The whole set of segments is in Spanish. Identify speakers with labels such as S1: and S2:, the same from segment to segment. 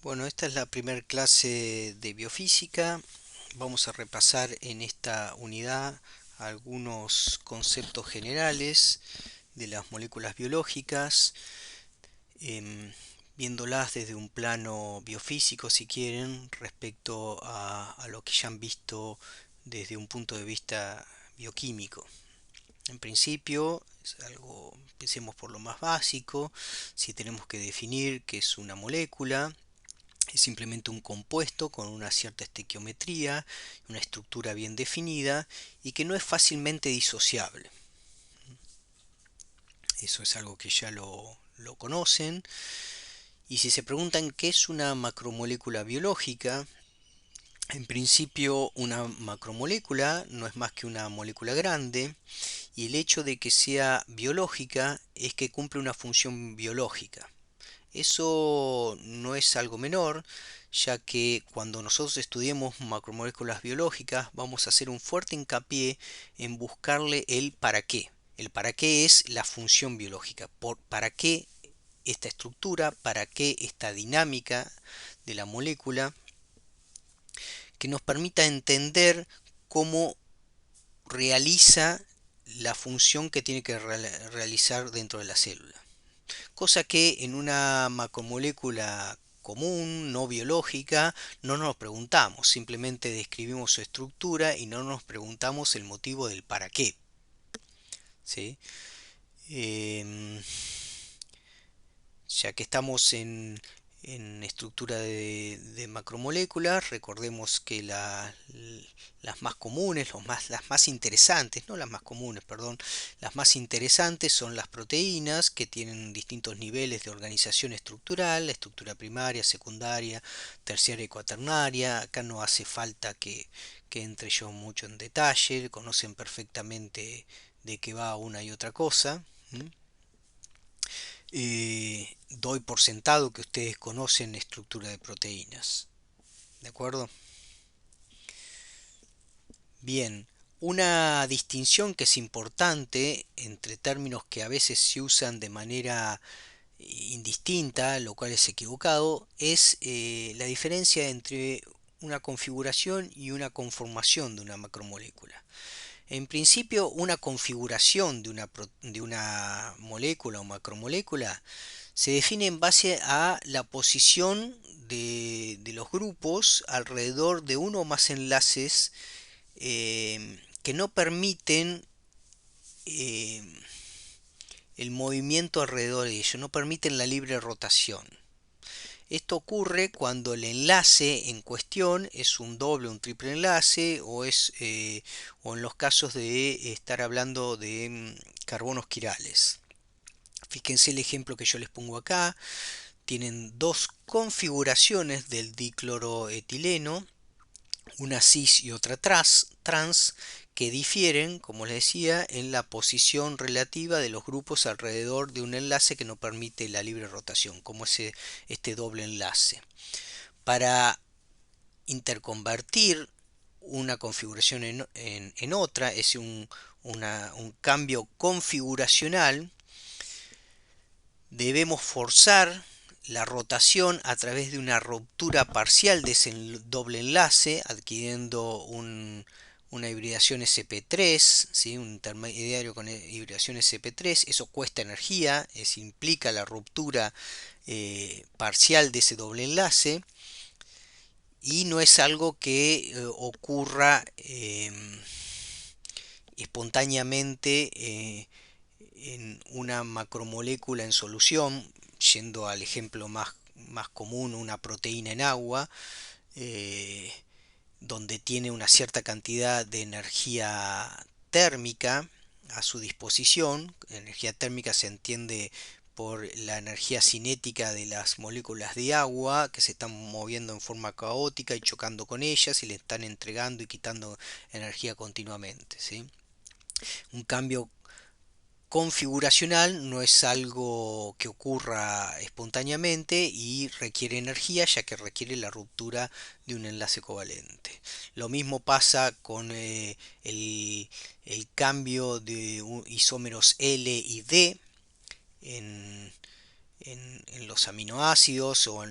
S1: Bueno, esta es la primera clase de biofísica. Vamos a repasar en esta unidad algunos conceptos generales de las moléculas biológicas, em, viéndolas desde un plano biofísico, si quieren, respecto a lo que ya han visto desde un punto de vista bioquímico. En principio, empecemos por lo más básico. Si tenemos que definir qué es una molécula, es simplemente un compuesto con una cierta estequiometría, una estructura bien definida y que no es fácilmente disociable. Eso es algo que ya lo conocen. Y si se preguntan qué es una macromolécula biológica, en principio una macromolécula no es más que una molécula grande, y el hecho de que sea biológica es que cumple una función biológica. Eso no es algo menor, ya que cuando nosotros estudiemos macromoléculas biológicas vamos a hacer un fuerte hincapié en buscarle el para qué. El para qué es la función biológica. Para qué esta estructura, para qué esta dinámica de la molécula que nos permita entender cómo realiza la función que tiene que realizar dentro de la célula. Cosa que en una macromolécula común, no biológica, no nos preguntamos, simplemente describimos su estructura y no nos preguntamos el motivo del para qué. ¿Sí? Em, ya que estamos en estructura de macromoléculas, recordemos que las más comunes, las más interesantes, no las más comunes, perdón, las más interesantes son las proteínas, que tienen distintos niveles de organización estructural, la estructura primaria, secundaria, terciaria y cuaternaria. Acá no hace falta que entre yo mucho en detalle, conocen perfectamente de qué va una y otra cosa. Doy por sentado que ustedes conocen la estructura de proteínas. ¿De acuerdo? Bien, una distinción que es importante entre términos que a veces se usan de manera indistinta, lo cual es equivocado, es la diferencia entre una configuración y una conformación de una macromolécula. En principio, una configuración de una molécula o macromolécula se define en base a la posición de los grupos alrededor de uno o más enlaces que no permiten eh, el movimiento alrededor de ellos, no permiten la libre rotación. Esto ocurre cuando el enlace en cuestión es un doble o un triple enlace o en los casos de estar hablando de carbonos quirales. Fíjense el ejemplo que yo les pongo acá. Tienen dos configuraciones del dicloroetileno, una cis y otra trans, que difieren, como les decía, en la posición relativa de los grupos alrededor de un enlace que no permite la libre rotación, como este doble enlace. Para interconvertir una configuración en otra, es un cambio configuracional, debemos forzar la rotación a través de una ruptura parcial de ese doble enlace, adquiriendo una hibridación sp3, ¿sí? Un intermediario con hibridación sp3. Eso cuesta energía, implica la ruptura parcial de ese doble enlace, y no es algo que ocurra espontáneamente en una macromolécula en solución, yendo al ejemplo más común, una proteína en agua, eh, donde tiene una cierta cantidad de energía térmica a su disposición. Energía térmica se entiende por la energía cinética de las moléculas de agua que se están moviendo en forma caótica y chocando con ellas y le están entregando y quitando energía continuamente, ¿sí? Un cambio configuracional no es algo que ocurra espontáneamente y requiere energía, ya que requiere la ruptura de un enlace covalente. Lo mismo pasa con el cambio de isómeros L y D en los aminoácidos o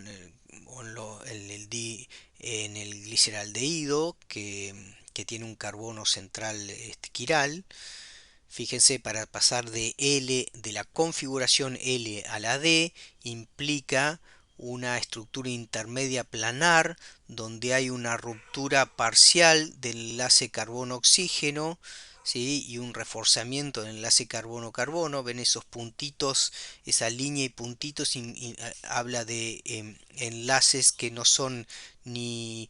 S1: en el gliceraldehído que tiene un carbono central quiral. Fíjense, para pasar de la configuración L a la D implica una estructura intermedia planar donde hay una ruptura parcial del enlace carbono-oxígeno, ¿sí? Y un reforzamiento del enlace carbono-carbono. Ven esos puntitos, esa línea y puntitos habla de enlaces que no son ni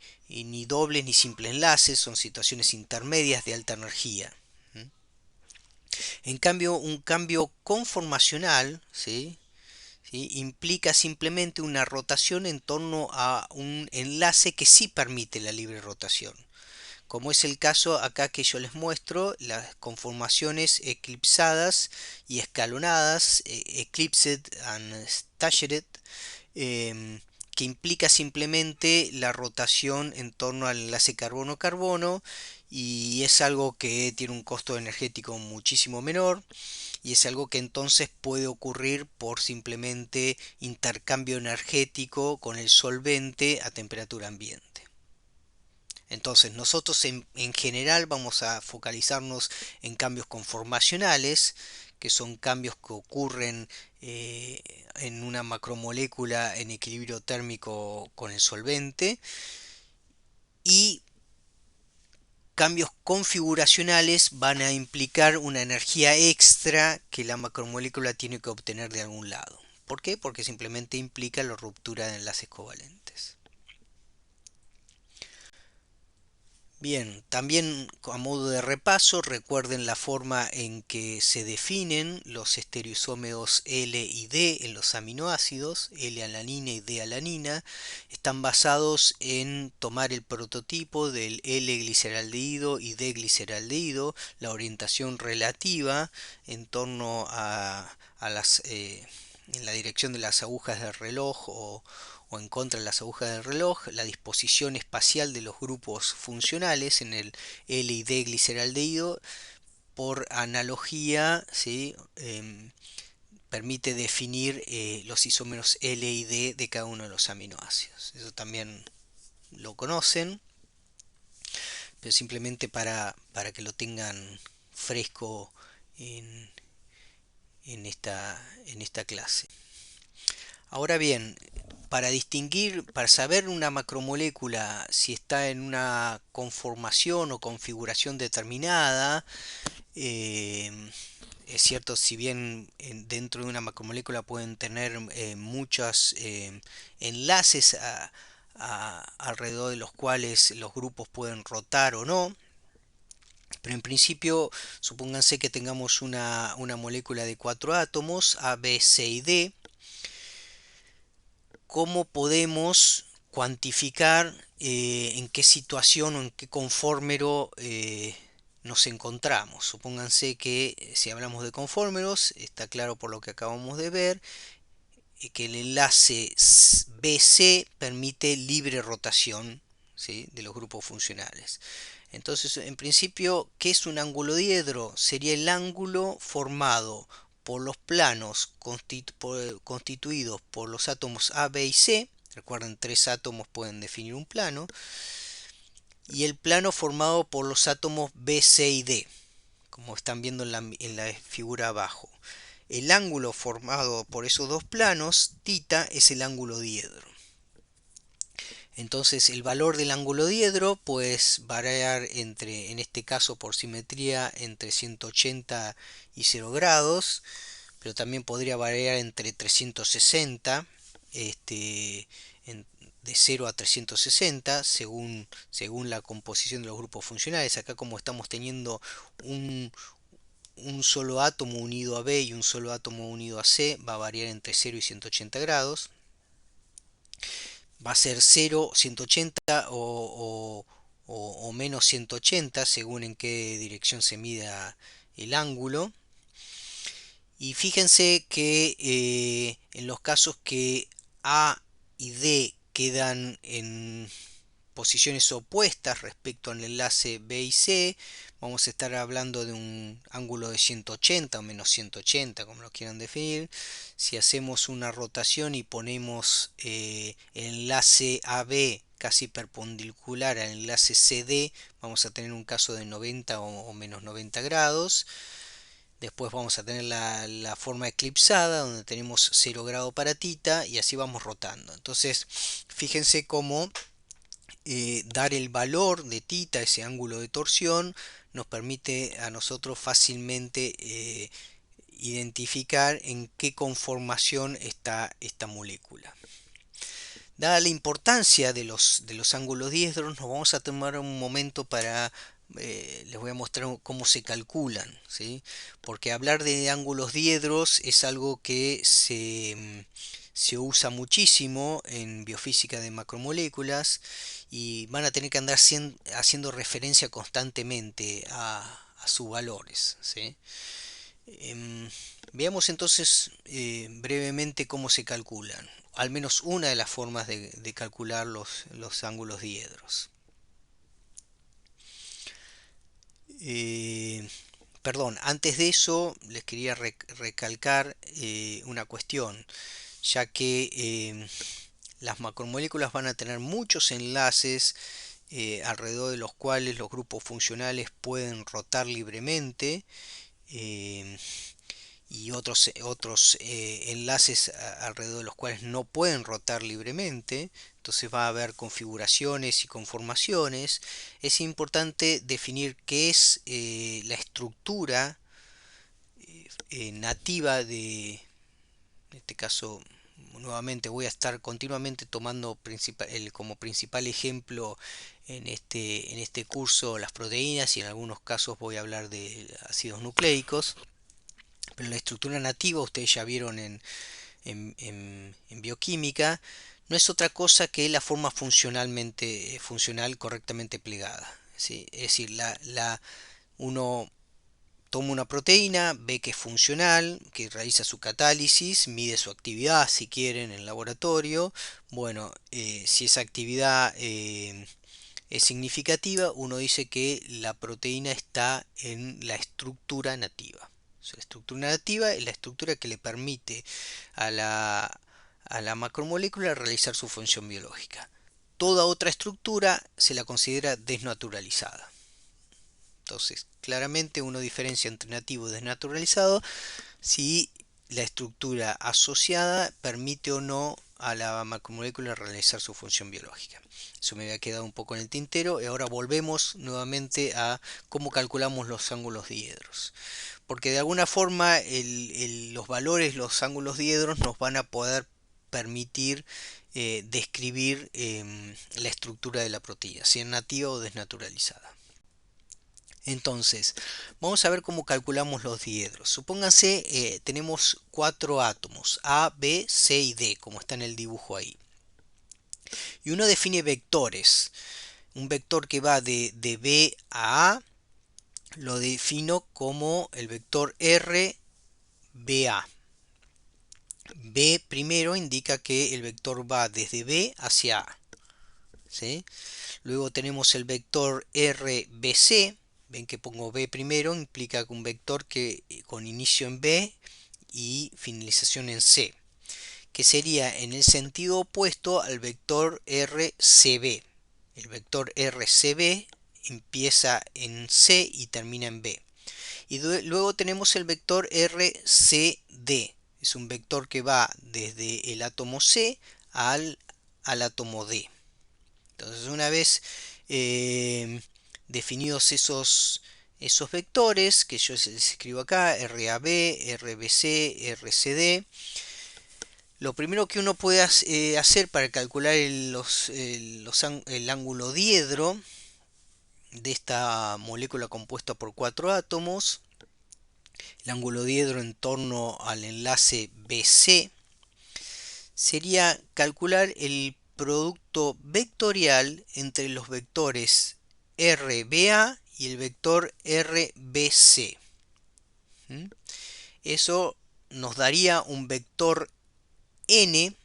S1: dobles ni simples enlaces, son situaciones intermedias de alta energía. En cambio, un cambio conformacional, ¿sí? ¿Sí? Implica simplemente una rotación en torno a un enlace que sí permite la libre rotación. Como es el caso acá que yo les muestro, las conformaciones eclipsadas y escalonadas, eclipsed and staggered, que implica simplemente la rotación en torno al enlace carbono-carbono, y es algo que tiene un costo energético muchísimo menor, y es algo que entonces puede ocurrir por simplemente intercambio energético con el solvente a temperatura ambiente. Entonces nosotros en general vamos a focalizarnos en cambios conformacionales, que son cambios que ocurren en una macromolécula en equilibrio térmico con el solvente, y cambios configuracionales van a implicar una energía extra que la macromolécula tiene que obtener de algún lado. ¿Por qué? Porque simplemente implica la ruptura de enlaces covalentes. Bien, también a modo de repaso, recuerden la forma en que se definen los estereoisómeros L y D en los aminoácidos. L-alanina y D-alanina están basados en tomar el prototipo del L-gliceraldehído y D-gliceraldehído, la orientación relativa en torno en la dirección de las agujas del reloj o en contra de las agujas del reloj, la disposición espacial de los grupos funcionales en el L y D gliceraldehído. Por analogía, ¿sí? Permite definir los isómeros L y D de cada uno de los aminoácidos. Eso también lo conocen, pero simplemente para que lo tengan fresco en, en esta clase. Ahora bien, para saber una macromolécula si está en una conformación o configuración determinada, eh, es cierto, si bien dentro de una macromolécula pueden tener muchos enlaces alrededor de los cuales los grupos pueden rotar o no, pero en principio supónganse que tengamos una molécula de 4 átomos, A, B, C y D. ¿Cómo podemos cuantificar en qué situación o en qué conformero nos encontramos? Supónganse que si hablamos de conformeros, está claro por lo que acabamos de ver, que el enlace BC permite libre rotación, ¿sí?, de los grupos funcionales. Entonces, en principio, ¿qué es un ángulo diedro? Sería el ángulo formado por los planos constituidos por los átomos A, B y C. Recuerden, 3 átomos pueden definir un plano. Y el plano formado por los átomos B, C y D, como están viendo en la figura abajo. El ángulo formado por esos dos planos, θ, es el ángulo diedro. Entonces el valor del ángulo diedro puede variar en este caso por simetría, entre 180 y 0 grados, pero también podría variar entre 360, de 0 a 360, según la composición de los grupos funcionales. Acá, como estamos teniendo un solo átomo unido a B y un solo átomo unido a C, va a variar entre 0 y 180 grados. Va a ser 0, 180 o menos 180 según en qué dirección se mida el ángulo. Y fíjense que en los casos que A y D quedan posiciones opuestas respecto al enlace B y C. Vamos a estar hablando de un ángulo de 180 o menos 180, como lo quieran definir. Si hacemos una rotación y ponemos el enlace AB casi perpendicular al enlace CD, vamos a tener un caso de 90 o menos 90 grados. Después vamos a tener la forma eclipsada, donde tenemos 0 grado para tita, y así vamos rotando. Entonces, fíjense cómo dar el valor de tita, ese ángulo de torsión, nos permite a nosotros fácilmente identificar en qué conformación está esta molécula. Dada la importancia de los ángulos diedros, nos vamos a tomar un momento para les voy a mostrar cómo se calculan, ¿sí? Porque hablar de ángulos diedros es algo que se usa muchísimo en biofísica de macromoléculas y van a tener que andar haciendo referencia constantemente a sus valores, ¿sí? Veamos entonces brevemente cómo se calculan, al menos una de las formas de calcular los ángulos diedros. Perdón, antes de eso les quería recalcar una cuestión, ya que las macromoléculas van a tener muchos enlaces alrededor de los cuales los grupos funcionales pueden rotar libremente, y otros enlaces alrededor de los cuales no pueden rotar libremente. Entonces va a haber configuraciones y conformaciones. Es importante definir qué es la estructura nativa en este caso. Nuevamente voy a estar continuamente tomando como principal ejemplo en este curso las proteínas, y en algunos casos voy a hablar de ácidos nucleicos. Pero la estructura nativa, ustedes ya vieron en bioquímica, no es otra cosa que la forma funcional correctamente plegada, ¿sí? Es decir, uno toma una proteína, ve que es funcional, que realiza su catálisis, mide su actividad si quieren en laboratorio. Bueno, si esa actividad es significativa, uno dice que la proteína está en la estructura nativa. La estructura nativa es la estructura que le permite a la macromolécula realizar su función biológica. Toda otra estructura se la considera desnaturalizada. Entonces, claramente uno diferencia entre nativo y desnaturalizado si la estructura asociada permite o no a la macromolécula realizar su función biológica. Eso me había quedado un poco en el tintero, y ahora volvemos nuevamente a cómo calculamos los ángulos diedros. Porque de alguna forma los valores, los ángulos diedros nos van a poder permitir describir la estructura de la proteína, si es nativa o desnaturalizada. Entonces, vamos a ver cómo calculamos los diedros. Supónganse, tenemos 4 átomos, A, B, C y D, como está en el dibujo ahí. Y uno define vectores. Un vector que va de B a A, lo defino como el vector R, B, A. B primero indica que el vector va desde B hacia A, ¿sí? Luego tenemos el vector R, B, C. Ven que pongo B primero, implica que un vector que con inicio en B y finalización en C, que sería en el sentido opuesto al vector RCB. El vector RCB empieza en C y termina en B. Y luego tenemos el vector RCD. Es un vector que va desde el átomo C al átomo D. Entonces, una vez definidos esos vectores, que yo les escribo acá, RAB, RBC, RCD, lo primero que uno puede hacer para calcular el ángulo diedro de esta molécula compuesta por 4 átomos, el ángulo diedro en torno al enlace BC, sería calcular el producto vectorial entre los vectores RBA y el vector RBC. Eso nos daría un vector N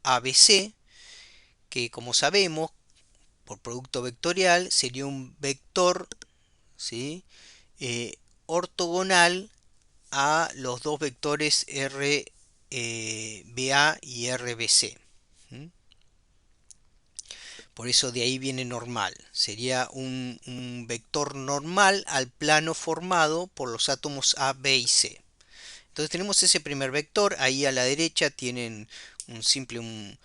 S1: ABC, que como sabemos por producto vectorial sería un vector, ¿sí? Ortogonal a los dos vectores RBA y RBC. Por eso de ahí viene normal. Sería un vector normal al plano formado por los átomos A, B y C. Entonces tenemos ese primer vector. Ahí a la derecha tienen un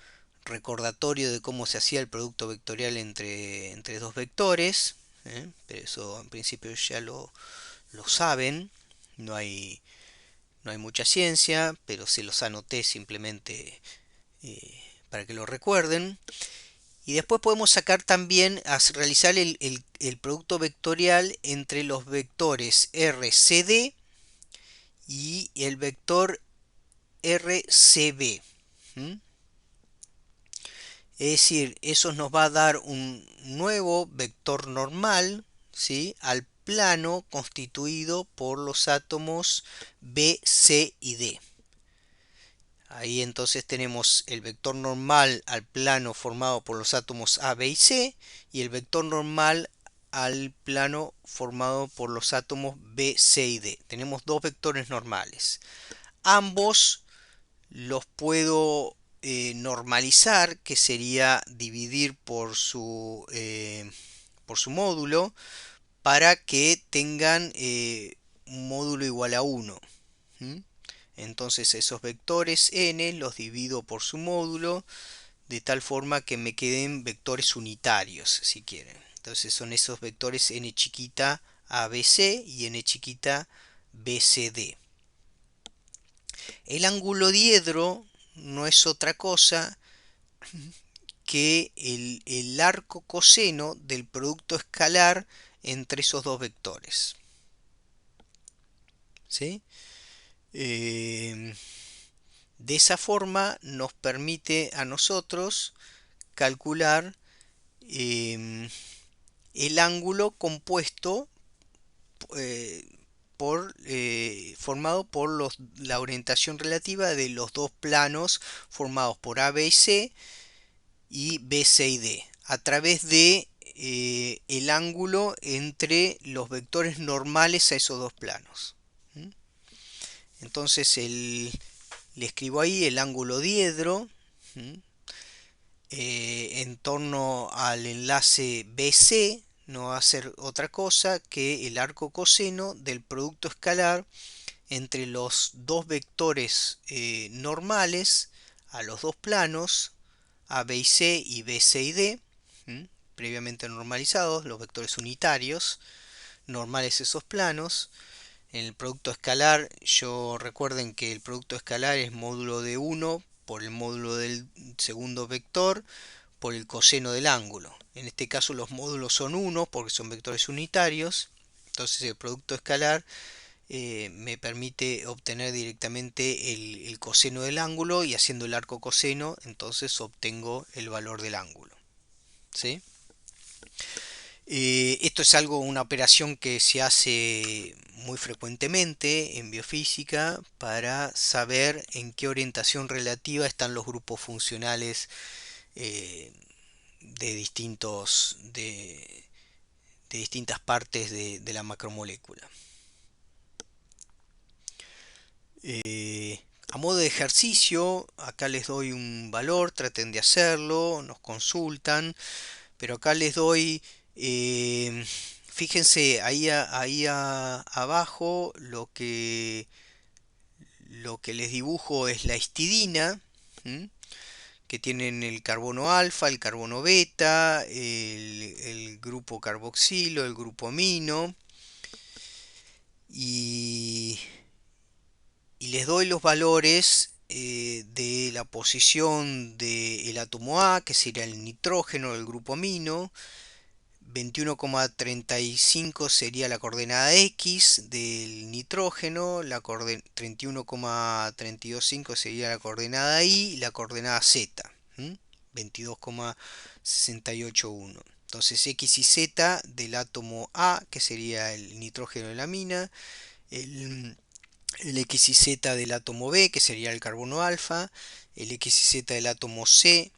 S1: recordatorio de cómo se hacía el producto vectorial entre dos vectores. Pero eso en principio ya lo saben. No hay, no hay mucha ciencia, pero se los anoté simplemente para que lo recuerden. Y después podemos sacar también, realizar el producto vectorial entre los vectores RCD y el vector RCB. ¿Mm? Es decir, eso nos va a dar un nuevo vector normal, ¿sí? Al plano constituido por los átomos B, C y D. Ahí entonces tenemos el vector normal al plano formado por los átomos A, B y C y el vector normal al plano formado por los átomos B, C y D. Tenemos dos vectores normales. Ambos los puedo normalizar, que sería dividir por su módulo, para que tengan un módulo igual a 1. Entonces esos vectores n los divido por su módulo de tal forma que me queden vectores unitarios, si quieren. Entonces son esos vectores n chiquita ABC y n chiquita BCD. El ángulo diedro no es otra cosa que el arco coseno del producto escalar entre esos dos vectores. ¿Sí? De esa forma nos permite a nosotros calcular el ángulo compuesto eh, formado por la orientación relativa de los dos planos formados por A, B y C y B, C y D a través de el ángulo entre los vectores normales a esos dos planos. Entonces le escribo ahí el ángulo diedro en torno al enlace BC no va a ser otra cosa que el arco coseno del producto escalar entre los dos vectores normales a los dos planos A, B y C y B, C y D, previamente normalizados, los vectores unitarios, normales esos planos. En el producto escalar, recuerden que el producto escalar es módulo de 1 por el módulo del segundo vector por el coseno del ángulo. En este caso los módulos son 1 porque son vectores unitarios. Entonces el producto escalar me permite obtener directamente el coseno del ángulo y haciendo el arco coseno entonces obtengo el valor del ángulo. ¿Sí? Esto es una operación que se hace muy frecuentemente en biofísica para saber en qué orientación relativa están los grupos funcionales de distintas partes de la macromolécula. A modo de ejercicio, acá les doy un valor, traten de hacerlo, nos consultan, pero acá les doy, fíjense ahí abajo lo que les dibujo es la histidina, que tienen el carbono alfa, el carbono beta, el grupo carboxilo, el grupo amino, y les doy los valores de la posición del átomo A, que sería el nitrógeno del grupo amino, 21,35 sería la coordenada X del nitrógeno, 31,325 sería la coordenada Y y la coordenada Z, 22,681. Entonces X y Z del átomo A, que sería el nitrógeno de la mina, el X y Z del átomo B, que sería el carbono alfa, el X y Z del átomo C,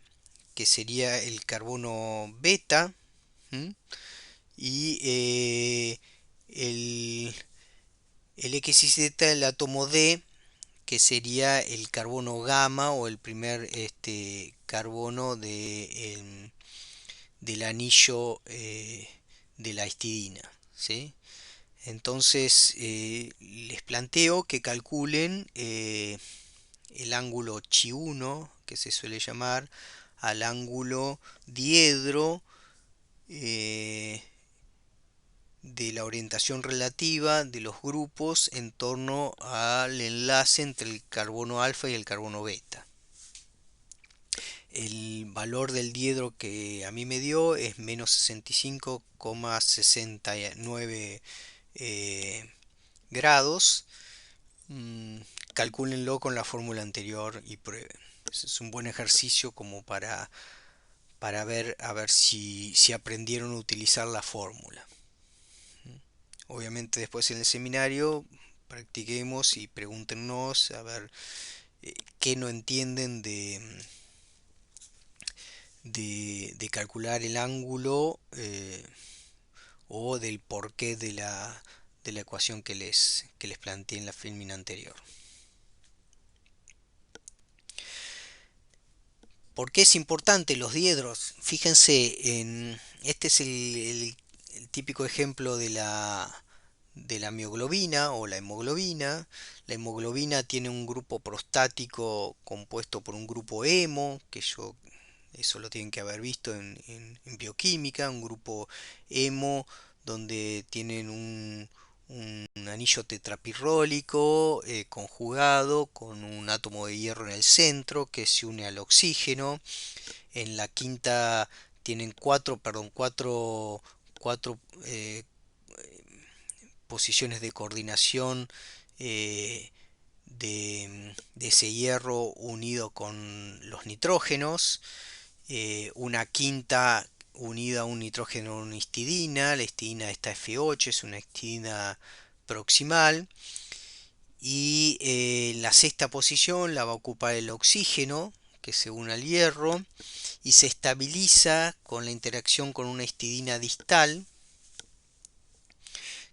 S1: que sería el carbono beta, ¿m? Y el, el XYZ, el átomo D, que sería el carbono gamma o el primer carbono del anillo de la histidina, ¿sí? Entonces les planteo que calculen el ángulo chi1, que se suele llamar, al ángulo diedro eh, de la orientación relativa de los grupos en torno al enlace entre el carbono alfa y el carbono beta. El valor del diedro que a mí me dio es menos 65,69 grados. Mm, Calcúlenlo con la fórmula anterior y prueben. Ese es un buen ejercicio como para ver a ver si aprendieron a utilizar la fórmula. Obviamente después en el seminario practiquemos y pregúntenos a ver qué no entienden de calcular el ángulo o del porqué de la ecuación que les planteé en la filmina anterior. ¿Por qué es importante los diedros? Fíjense, este es el típico ejemplo de la mioglobina o la hemoglobina. La hemoglobina tiene un grupo prostático compuesto por un grupo hemo, eso lo tienen que haber visto en bioquímica, un grupo hemo donde tienen un anillo tetrapirrólico conjugado con un átomo de hierro en el centro que se une al oxígeno. En la quinta tienen cuatro posiciones de coordinación de ese hierro unido con los nitrógenos. Una quinta unida a un nitrógeno, una histidina. La histidina está F8, es una histidina proximal. Y la sexta posición la va a ocupar el oxígeno, que se une al hierro y se estabiliza con la interacción con una histidina distal,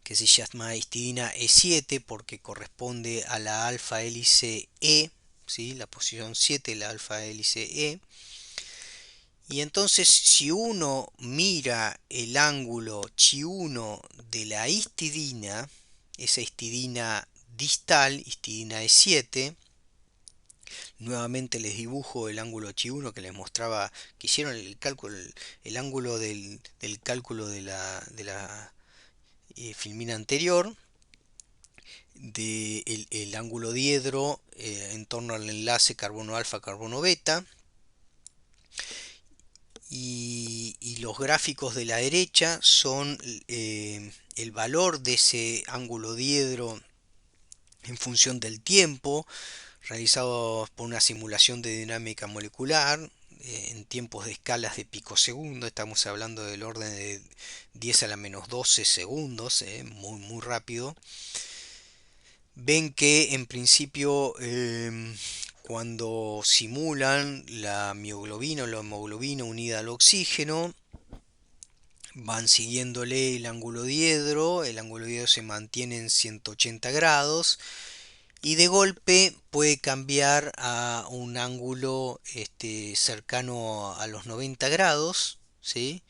S1: que se llama histidina E7 porque corresponde a la alfa hélice E, ¿sí? La posición 7, la alfa hélice E. Y entonces si uno mira el ángulo chi1 de la histidina, esa histidina distal, histidina E7, nuevamente les dibujo el ángulo chi1 que les mostraba, que hicieron el cálculo, el ángulo del cálculo de la filmina anterior, del ángulo diedro en torno al enlace carbono alfa, carbono beta. Y los gráficos de la derecha son el valor de ese ángulo diedro en función del tiempo, realizado por una simulación de dinámica molecular en tiempos de escalas de picosegundo. Estamos hablando del orden de 10 a la menos 12 segundos, muy muy rápido. Ven que en principio cuando simulan la mioglobina o la hemoglobina unida al oxígeno, van siguiéndole el ángulo diedro se mantiene en 180 grados y de golpe puede cambiar a un ángulo cercano a los 90 grados, ¿sí?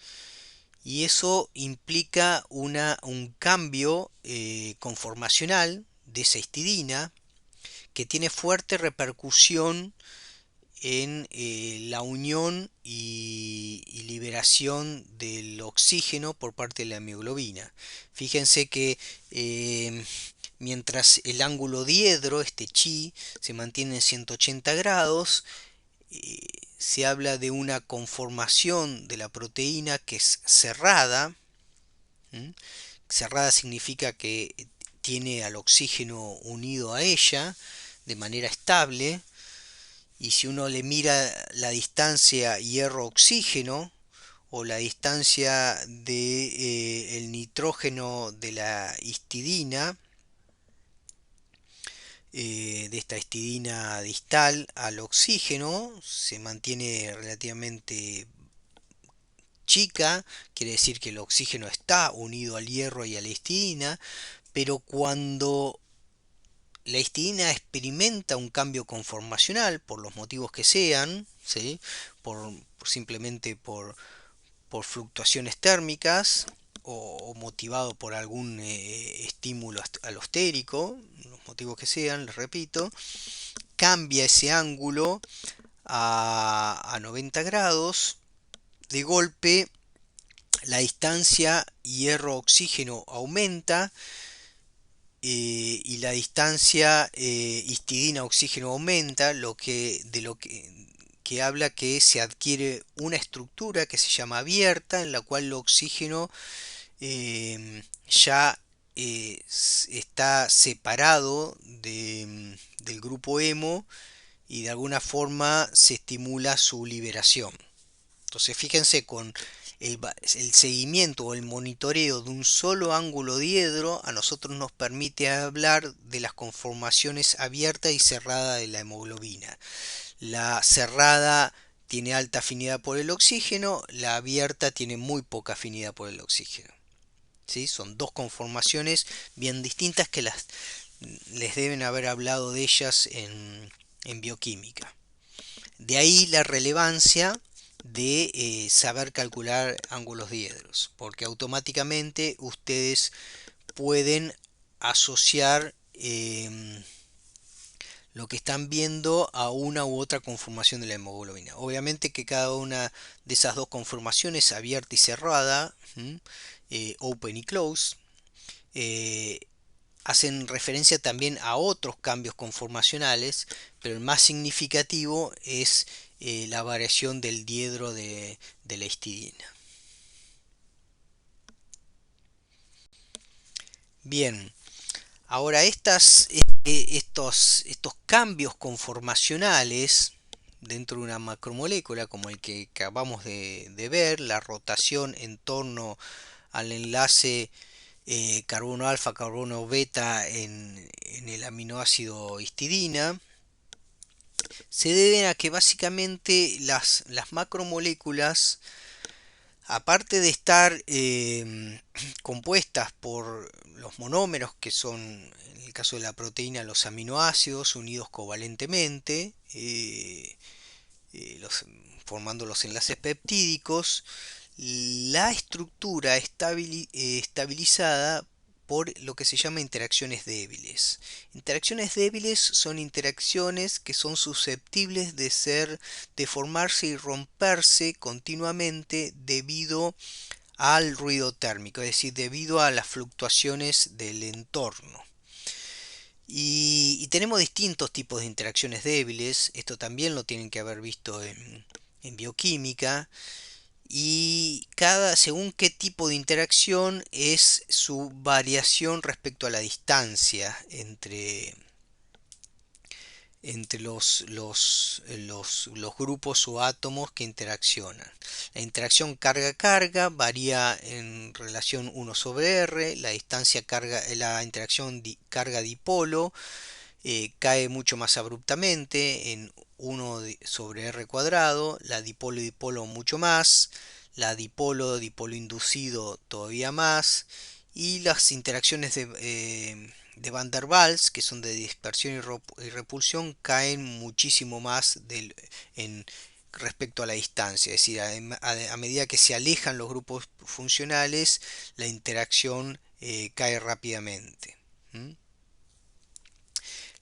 S1: Y eso implica un cambio conformacional de esa histidina que tiene fuerte repercusión en la unión y liberación del oxígeno por parte de la hemoglobina. Fíjense que mientras el ángulo diedro, este chi, se mantiene en 180 grados, eh, se habla de una conformación de la proteína que es cerrada. ¿Mm? Cerrada significa que tiene al oxígeno unido a ella de manera estable. Y si uno le mira la distancia hierro-oxígeno o la distancia del nitrógeno de la histidina, de esta histidina distal al oxígeno se mantiene relativamente chica, quiere decir que el oxígeno está unido al hierro y a la histidina, pero cuando la histidina experimenta un cambio conformacional, por los motivos que sean, ¿sí? Simplemente por fluctuaciones térmicas o motivado por algún estímulo alostérico, los motivos que sean, les repito, cambia ese ángulo a 90 grados, de golpe la distancia hierro-oxígeno aumenta y la distancia histidina-oxígeno aumenta, que habla que se adquiere una estructura que se llama abierta, en la cual el oxígeno ya está separado del grupo hemo y de alguna forma se estimula su liberación. Entonces fíjense con el seguimiento o el monitoreo de un solo ángulo diedro a nosotros nos permite hablar de las conformaciones abierta y cerrada de la hemoglobina. La cerrada tiene alta afinidad por el oxígeno, la abierta tiene muy poca afinidad por el oxígeno. ¿Sí? Son dos conformaciones bien distintas que les deben haber hablado de ellas en bioquímica. De ahí la relevancia de saber calcular ángulos diedros, porque automáticamente ustedes pueden asociar lo que están viendo a una u otra conformación de la hemoglobina. Obviamente que cada una de esas dos conformaciones, abierta y cerrada, open y close, eh, hacen referencia también a otros cambios conformacionales, pero el más significativo es la variación del diedro de la histidina. Bien, ahora estos cambios conformacionales dentro de una macromolécula como el que acabamos de ver, la rotación en torno al enlace carbono alfa, carbono beta en el aminoácido histidina, se deben a que básicamente las macromoléculas, aparte de estar compuestas por los monómeros, que son en el caso de la proteína los aminoácidos unidos covalentemente, los, formando los enlaces peptídicos, la estructura estabilizada por lo que se llama interacciones débiles. Interacciones débiles son interacciones que son susceptibles de formarse y romperse continuamente debido al ruido térmico, es decir, debido a las fluctuaciones del entorno. Y tenemos distintos tipos de interacciones débiles, esto también lo tienen que haber visto en bioquímica, y según qué tipo de interacción es su variación respecto a la distancia entre los grupos o átomos que interaccionan. La interacción carga-carga varía en relación 1 sobre R, la distancia la interacción carga-dipolo cae mucho más abruptamente en 1 sobre R cuadrado, la dipolo-dipolo mucho más, la dipolo-dipolo inducido todavía más, y las interacciones de Van der Waals, que son de dispersión y repulsión, caen muchísimo más respecto a la distancia, es decir, a medida que se alejan los grupos funcionales, la interacción cae rápidamente. ¿Mm?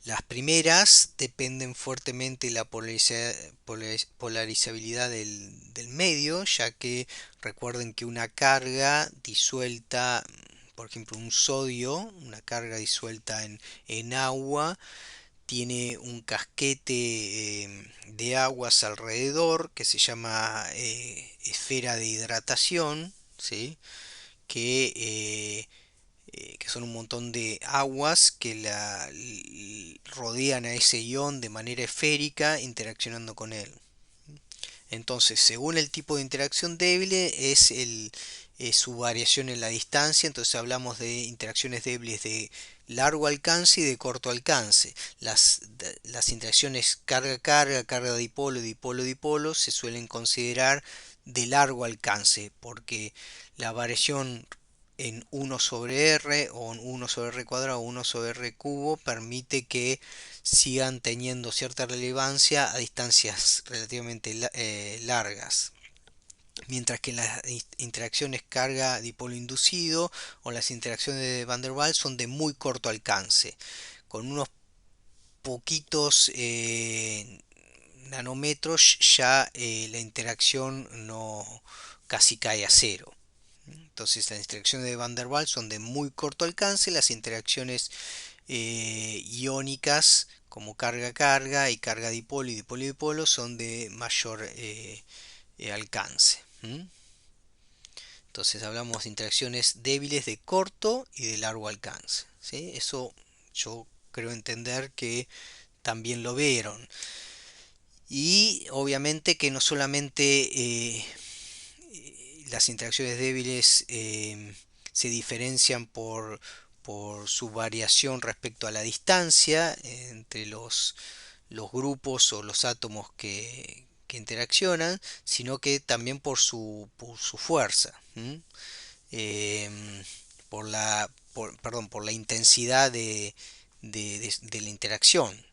S1: Las primeras dependen fuertemente de la polarizabilidad del medio, ya que recuerden que una carga disuelta, por ejemplo un sodio, una carga disuelta en agua, tiene un casquete de aguas alrededor que se llama esfera de hidratación, ¿sí? Que son un montón de aguas que rodean a ese ion de manera esférica interaccionando con él. Entonces, según el tipo de interacción débil es su variación en la distancia. Entonces hablamos de interacciones débiles de largo alcance y de corto alcance. Las interacciones carga-carga, carga-dipolo, dipolo-dipolo se suelen considerar de largo alcance porque la variación en 1 sobre r o en 1 sobre r cuadrado o 1 sobre r cubo permite que sigan teniendo cierta relevancia a distancias relativamente largas. Mientras que las interacciones carga-dipolo inducido o las interacciones de Van der Waals son de muy corto alcance, con unos poquitos nanómetros ya la interacción no casi cae a cero. Entonces las interacciones de Van der Waals son de muy corto alcance, las interacciones iónicas como carga-carga y carga-dipolo y dipolo-dipolo son de mayor alcance. Entonces hablamos de interacciones débiles de corto y de largo alcance, ¿sí? Eso yo creo entender que también lo vieron. Y obviamente que no solamente las interacciones débiles se diferencian por su variación respecto a la distancia entre los grupos o los átomos que interaccionan, sino que también por su fuerza, por la intensidad de la interacción.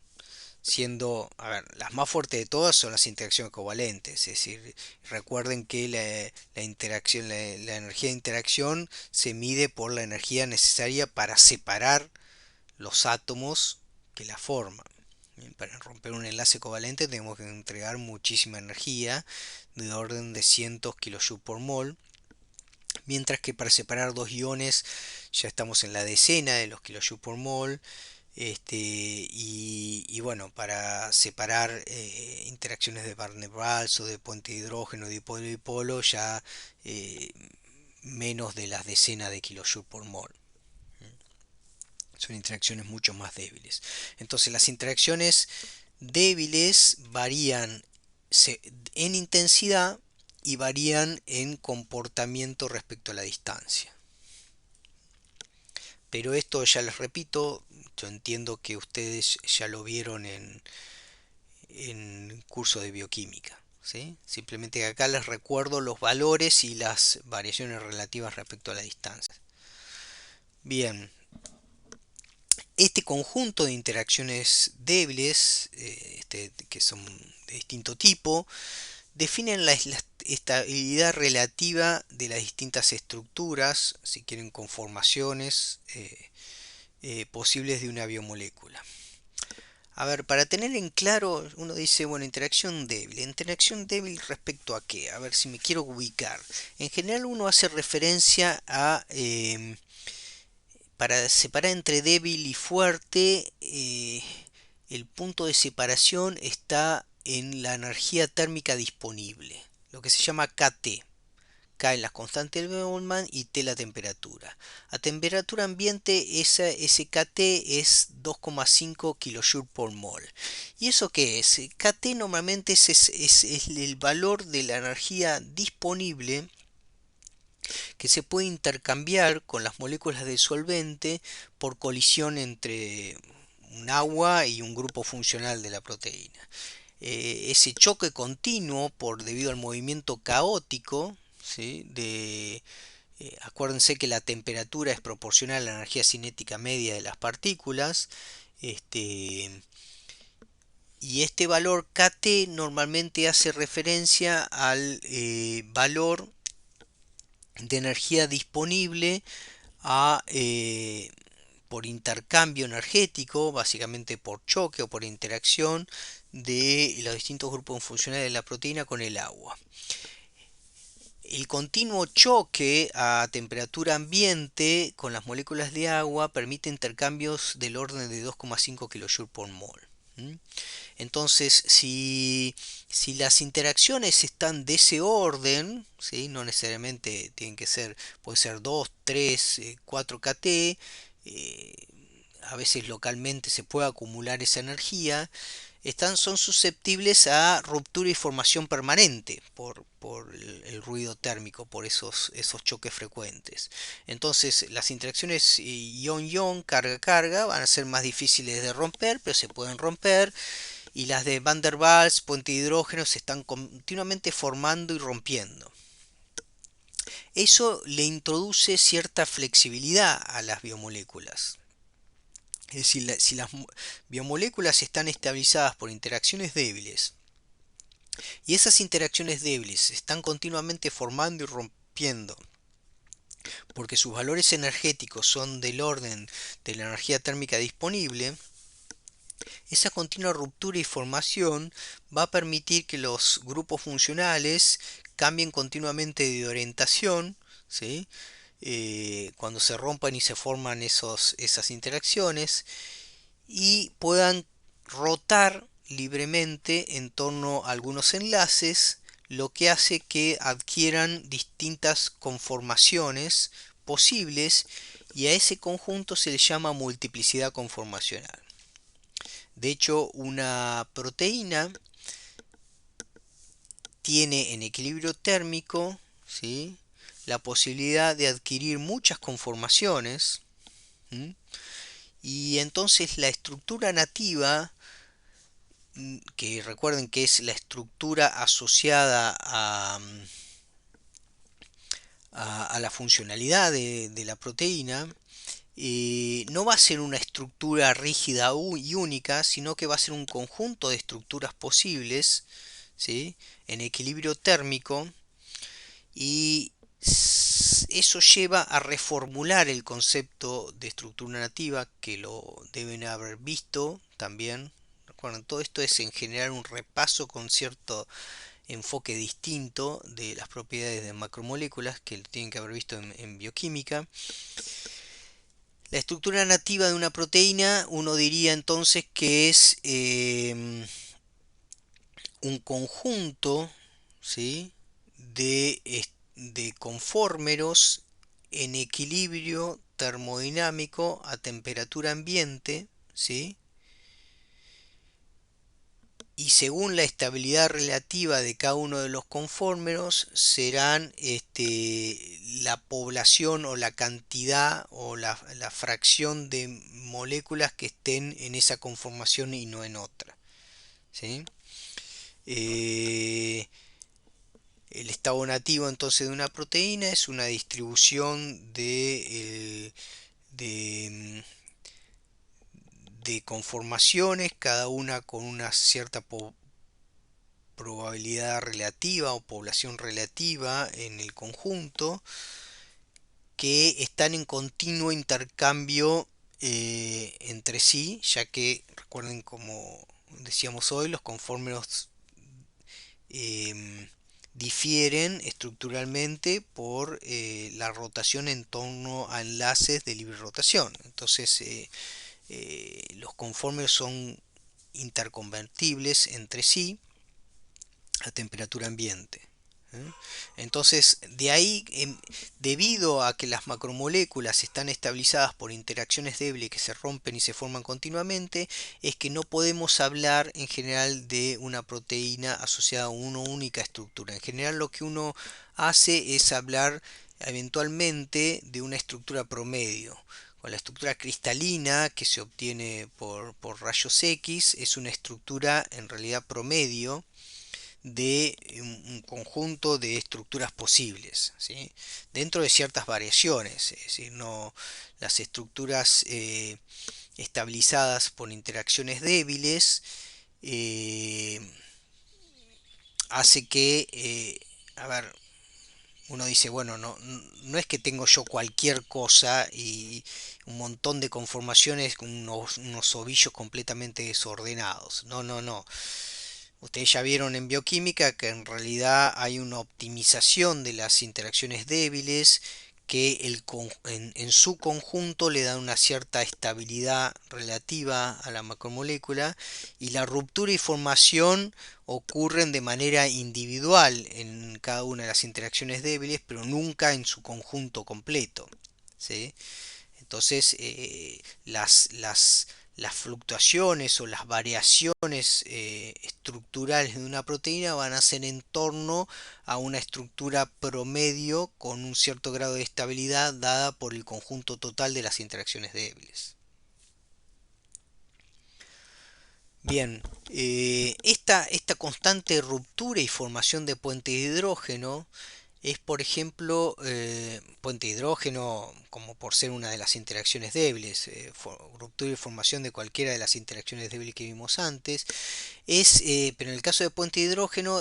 S1: Siendo, a ver, las más fuertes de todas son las interacciones covalentes, es decir, recuerden que la energía de interacción se mide por la energía necesaria para separar los átomos que la forman. Para romper un enlace covalente tenemos que entregar muchísima energía, de orden de cientos kilojoule por mol, mientras que para separar dos iones ya estamos en la decena de los kilojoule por mol. Y bueno, para separar interacciones de Van der Waals o de puente de hidrógeno, dipolo-dipolo, ya menos de las decenas de kilojoule por mol. Son interacciones mucho más débiles. Entonces las interacciones débiles varían en intensidad y varían en comportamiento respecto a la distancia. Pero esto ya les repito, yo entiendo que ustedes ya lo vieron en curso de bioquímica, ¿sí? Simplemente que acá les recuerdo los valores y las variaciones relativas respecto a la distancia. Bien, este conjunto de interacciones débiles, que son de distinto tipo, definen la estabilidad relativa de las distintas estructuras, si quieren conformaciones posibles de una biomolécula. A ver, para tener en claro, uno dice, bueno, interacción débil. ¿Interacción débil respecto a qué? A ver si me quiero ubicar. En general uno hace referencia a, para separar entre débil y fuerte, el punto de separación está en la energía térmica disponible, lo que se llama KT. K es la constante de Boltzmann y T la temperatura. A temperatura ambiente ese KT es 2,5 kJ por mol. ¿Y eso qué es? KT normalmente es el valor de la energía disponible que se puede intercambiar con las moléculas de solvente por colisión entre un agua y un grupo funcional de la proteína. Ese choque continuo debido al movimiento caótico, ¿sí? Acuérdense que la temperatura es proporcional a la energía cinética media de las partículas, y este valor KT normalmente hace referencia al valor de energía disponible por intercambio energético, básicamente por choque o por interacción de los distintos grupos funcionales de la proteína con el agua. El continuo choque a temperatura ambiente con las moléculas de agua permite intercambios del orden de 2,5 kJ por mol. Entonces, si las interacciones están de ese orden, ¿sí? No necesariamente tienen que ser, puede ser 2, 3, 4 kT, a veces localmente se puede acumular esa energía. son susceptibles a ruptura y formación permanente por el ruido térmico, por esos choques frecuentes. Entonces, las interacciones ion-ion, carga-carga, van a ser más difíciles de romper, pero se pueden romper. Y las de Van der Waals, puente de hidrógeno, se están continuamente formando y rompiendo. Eso le introduce cierta flexibilidad a las biomoléculas. Es decir, si las biomoléculas están estabilizadas por interacciones débiles y esas interacciones débiles se están continuamente formando y rompiendo porque sus valores energéticos son del orden de la energía térmica disponible, esa continua ruptura y formación va a permitir que los grupos funcionales cambien continuamente de orientación, ¿sí? Cuando se rompan y se forman esas interacciones y puedan rotar libremente en torno a algunos enlaces, lo que hace que adquieran distintas conformaciones posibles y a ese conjunto se le llama multiplicidad conformacional. De hecho, una proteína tiene en equilibrio térmico, ¿sí?, la posibilidad de adquirir muchas conformaciones. ¿Mm? Y entonces la estructura nativa, que recuerden que es la estructura asociada a la funcionalidad de la proteína, no va a ser una estructura rígida y única, sino que va a ser un conjunto de estructuras posibles, ¿sí?, en equilibrio térmico, y eso lleva a reformular el concepto de estructura nativa, que lo deben haber visto también. Recuerden, todo esto es en general un repaso con cierto enfoque distinto de las propiedades de macromoléculas que tienen que haber visto en bioquímica. La estructura nativa de una proteína, uno diría entonces que es un conjunto, ¿sí?, de conformeros en equilibrio termodinámico a temperatura ambiente, ¿sí?, y según la estabilidad relativa de cada uno de los conformeros serán la población o la cantidad o la fracción de moléculas que estén en esa conformación y no en otra, ¿sí? El estado nativo entonces de una proteína es una distribución de, de conformaciones, cada una con una cierta probabilidad relativa o población relativa en el conjunto, que están en continuo intercambio entre sí, ya que recuerden, como decíamos hoy, los conformeros difieren estructuralmente por la rotación en torno a enlaces de libre rotación. Entonces los conformes son interconvertibles entre sí a temperatura ambiente. Entonces, de ahí, debido a que las macromoléculas están estabilizadas por interacciones débiles que se rompen y se forman continuamente, es que no podemos hablar en general de una proteína asociada a una única estructura. En general, lo que uno hace es hablar eventualmente de una estructura promedio. Con la estructura cristalina que se obtiene por rayos X, es una estructura en realidad promedio de un conjunto de estructuras posibles, ¿sí?, dentro de ciertas variaciones. Es decir, no, las estructuras estabilizadas por interacciones débiles hace que, a ver, uno dice, bueno, no es que tengo yo cualquier cosa y un montón de conformaciones con unos ovillos completamente desordenados. No, no, no. Ustedes ya vieron en bioquímica que en realidad hay una optimización de las interacciones débiles que en su conjunto le da una cierta estabilidad relativa a la macromolécula, y la ruptura y formación ocurren de manera individual en cada una de las interacciones débiles, pero nunca en su conjunto completo, ¿sí? Entonces las fluctuaciones o las variaciones estructurales de una proteína van a ser en torno a una estructura promedio con un cierto grado de estabilidad dada por el conjunto total de las interacciones débiles. Bien, esta constante ruptura y formación de puentes de hidrógeno es, por ejemplo, puente de hidrógeno, como por ser una de las interacciones débiles, ruptura y formación de cualquiera de las interacciones débiles que vimos antes, pero en el caso de puente de hidrógeno,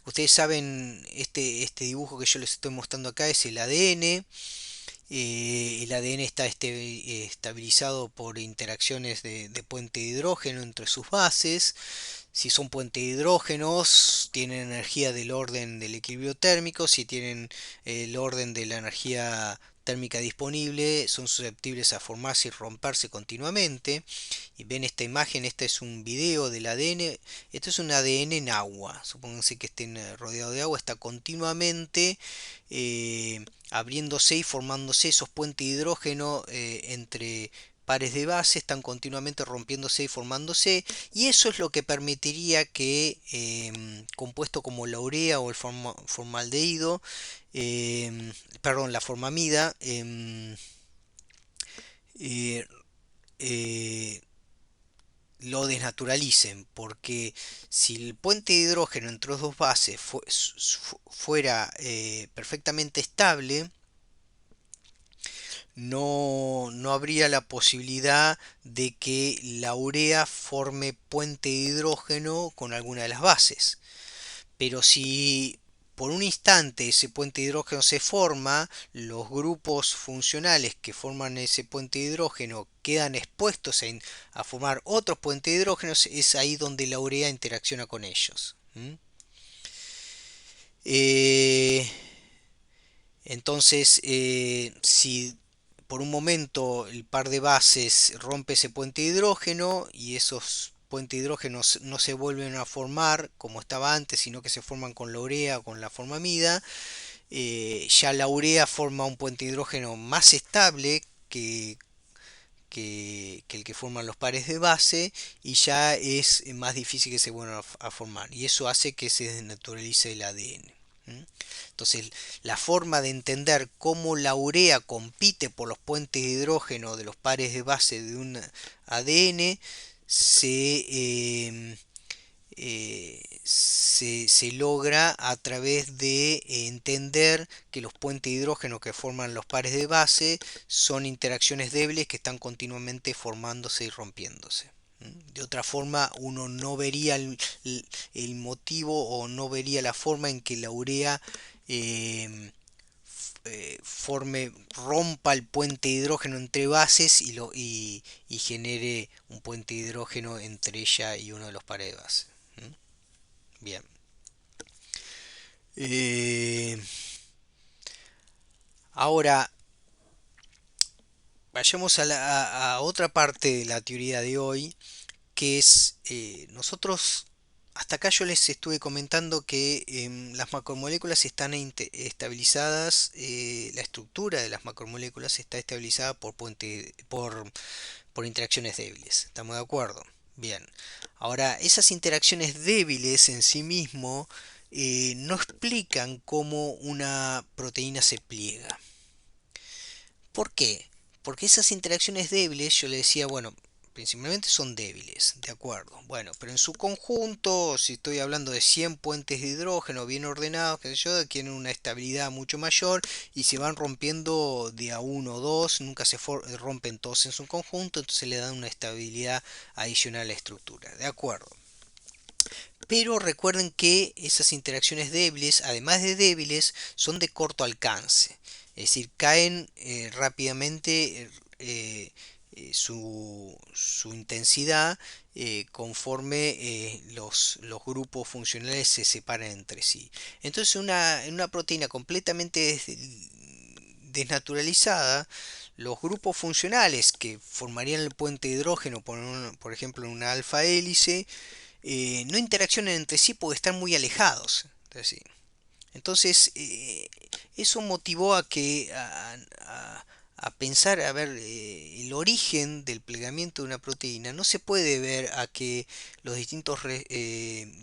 S1: ustedes saben, este dibujo que yo les estoy mostrando acá es el ADN. El ADN está estabilizado por interacciones de puente de hidrógeno entre sus bases. Si son puentes de hidrógenos, tienen energía del orden del equilibrio térmico. Si tienen el orden de la energía térmica disponible, son susceptibles a formarse y romperse continuamente. Y ven esta imagen, este es un video del ADN. Esto es un ADN en agua. Supónganse que estén rodeados de agua, está continuamente abriéndose y formándose esos puentes de hidrógeno entre pares de base, están continuamente rompiéndose y formándose, y eso es lo que permitiría que compuestos como la urea o el formaldehído, perdón, la formamida, eh, eh, lo desnaturalicen, porque si el puente de hidrógeno entre los dos bases fuera perfectamente estable, no habría la posibilidad de que la urea forme puente de hidrógeno con alguna de las bases. Pero si por un instante ese puente de hidrógeno se forma, los grupos funcionales que forman ese puente de hidrógeno quedan expuestos a formar otros puentes de hidrógeno, es ahí donde la urea interacciona con ellos. Eh, si por un momento el par de bases rompe ese puente de hidrógeno y esos puentes de hidrógeno no se vuelven a formar como estaba antes, sino que se forman con la urea o con la formamida, ya la urea forma un puente de hidrógeno más estable que el que forman los pares de base, y ya es más difícil que se vuelvan a formar, y eso hace que se desnaturalice el ADN. Entonces, la forma de entender cómo la urea compite por los puentes de hidrógeno de los pares de base de un ADN se logra a través de entender que los puentes de hidrógeno que forman los pares de base son interacciones débiles que están continuamente formándose y rompiéndose. De otra forma, uno no vería el motivo o no vería la forma en que la urea rompa el puente de hidrógeno entre bases y genere un puente de hidrógeno entre ella y uno de los pares de base. Bien. Eh, Ahora, vayamos a otra parte de la teoría de hoy, que es nosotros, hasta acá yo les estuve comentando que las macromoléculas están estabilizadas, la estructura de las macromoléculas está estabilizada por interacciones débiles. ¿Estamos de acuerdo? Bien. Ahora, esas interacciones débiles en sí mismo no explican cómo una proteína se pliega. ¿Por qué? Porque esas interacciones débiles, yo le decía, bueno, principalmente son débiles, de acuerdo. Bueno, pero en su conjunto, si estoy hablando de 100 puentes de hidrógeno bien ordenados, qué sé yo, tienen una estabilidad mucho mayor y se van rompiendo de a uno o dos, nunca se rompen todos en su conjunto, entonces le dan una estabilidad adicional a la estructura, de acuerdo. Pero recuerden que esas interacciones débiles, además de débiles, son de corto alcance. Es decir, caen rápidamente su intensidad conforme los grupos funcionales se separan entre sí. Entonces, en una proteína completamente desnaturalizada, los grupos funcionales que formarían el puente de hidrógeno, por ejemplo, en una alfa hélice, no interaccionan entre sí porque están muy alejados. Entonces, eso motivó a a pensar, a ver, el origen del plegamiento de una proteína, no se puede ver a que los distintos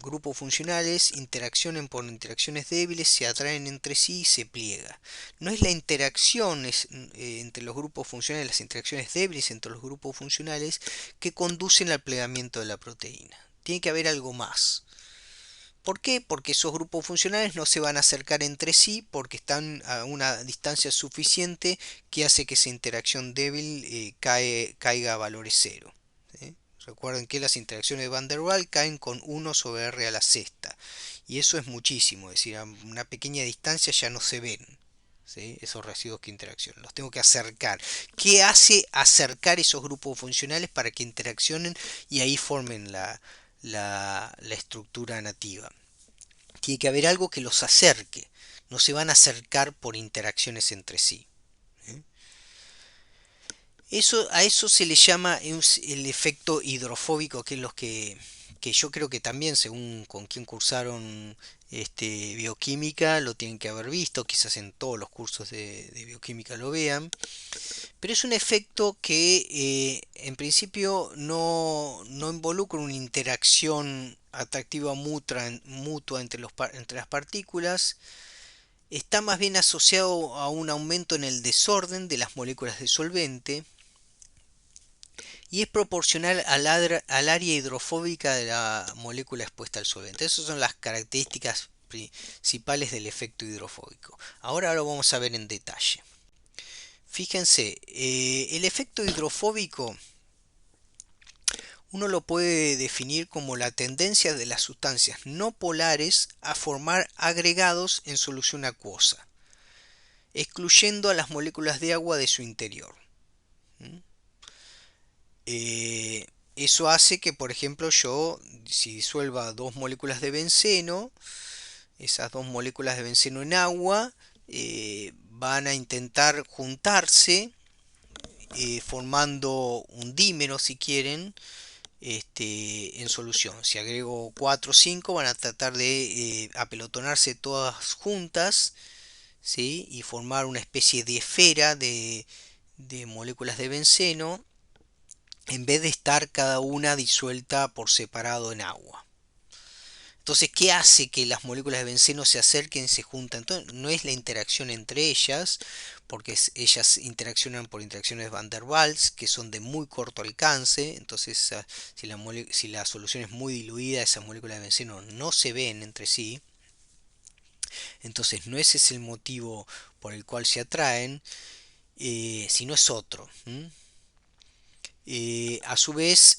S1: grupos funcionales interaccionen por interacciones débiles, se atraen entre sí y se pliega. No es la interacción entre los grupos funcionales, las interacciones débiles entre los grupos funcionales que conducen al plegamiento de la proteína. Tiene que haber algo más. ¿Por qué? Porque esos grupos funcionales no se van a acercar entre sí porque están a una distancia suficiente que hace que esa interacción débil caiga a valores cero. ¿Sí? Recuerden que las interacciones de Van der Waals caen con 1 sobre r a la sexta. Y eso es muchísimo, es decir, a una pequeña distancia ya no se ven. ¿Sí? Esos residuos que interaccionan, los tengo que acercar. ¿Qué hace acercar esos grupos funcionales para que interaccionen y ahí formen la estructura nativa? Tiene que haber algo que los acerque, no se van a acercar por interacciones entre sí. ¿Eh? A eso se le llama el efecto hidrofóbico, que es lo que yo creo que también, según con quien cursaron bioquímica, lo tienen que haber visto, quizás en todos los cursos de bioquímica lo vean, pero es un efecto que en principio no involucra una interacción atractiva mutua entre las partículas, está más bien asociado a un aumento en el desorden de las moléculas de solvente y es proporcional al área hidrofóbica de la molécula expuesta al solvente. Esas son las características principales del efecto hidrofóbico. Ahora lo vamos a ver en detalle. Fíjense, el efecto hidrofóbico uno lo puede definir como la tendencia de las sustancias no polares a formar agregados en solución acuosa, excluyendo a las moléculas de agua de su interior. ¿Mm? Eso hace que, por ejemplo, yo, si disuelva dos moléculas de benceno, esas dos moléculas de benceno en agua van a intentar juntarse, formando un dímero, si quieren, en solución. Si agrego 4 o 5, van a tratar de apelotonarse todas juntas, ¿sí? Y formar una especie de esfera de moléculas de benceno en vez de estar cada una disuelta por separado en agua. Entonces, ¿qué hace que las moléculas de benceno se acerquen y se juntan? Entonces, no es la interacción entre ellas, porque ellas interaccionan por interacciones Van der Waals, que son de muy corto alcance. Entonces, si la solución es muy diluida, esas moléculas de benceno no se ven entre sí. Entonces, no ese es el motivo por el cual se atraen, sino es otro. A su vez,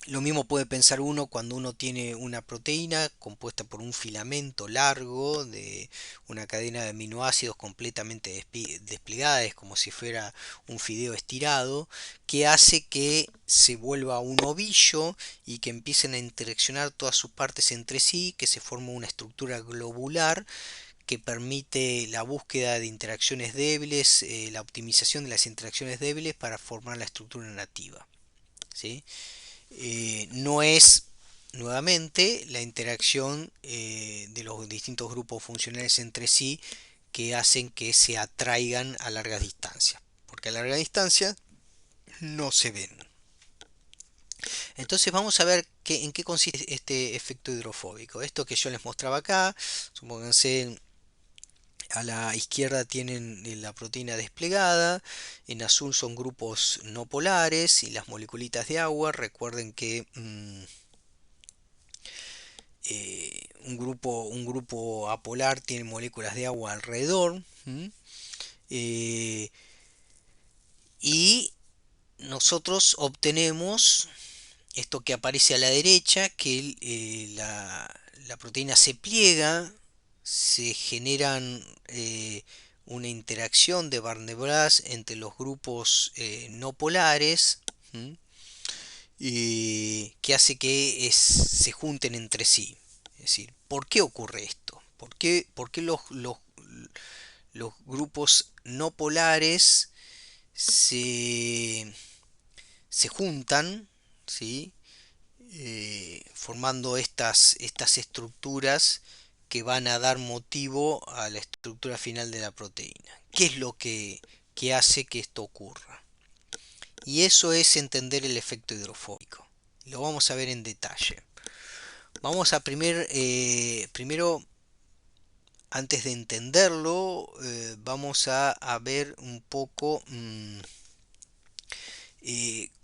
S1: lo mismo puede pensar uno cuando uno tiene una proteína compuesta por un filamento largo de una cadena de aminoácidos completamente desplegada, es como si fuera un fideo estirado, que hace que se vuelva un ovillo y que empiecen a interaccionar todas sus partes entre sí, que se forma una estructura globular que permite la búsqueda de interacciones débiles, la optimización de las interacciones débiles para formar la estructura nativa. ¿Sí? No es nuevamente la interacción de los distintos grupos funcionales entre sí que hacen que se atraigan a largas distancias, porque a larga distancia no se ven. Entonces vamos a ver en qué consiste este efecto hidrofóbico. Esto que yo les mostraba acá, supónganse a la izquierda tienen la proteína desplegada, en azul son grupos no polares y las moleculitas de agua. Recuerden que un grupo apolar tiene moléculas de agua alrededor. Eh, y nosotros obtenemos esto que aparece a la derecha, que la proteína se pliega, se generan una interacción de Van der Waals entre los grupos no polares, que hace que se junten entre sí. Es decir, ¿por qué ocurre esto? Por qué los grupos no polares se, se juntan, ¿sí? Formando estas estructuras que van a dar motivo a la estructura final de la proteína. ¿Qué es lo que hace que esto ocurra? Y eso es entender el efecto hidrofóbico. Lo vamos a ver en detalle. Vamos a primero, antes de entenderlo, vamos a ver un poco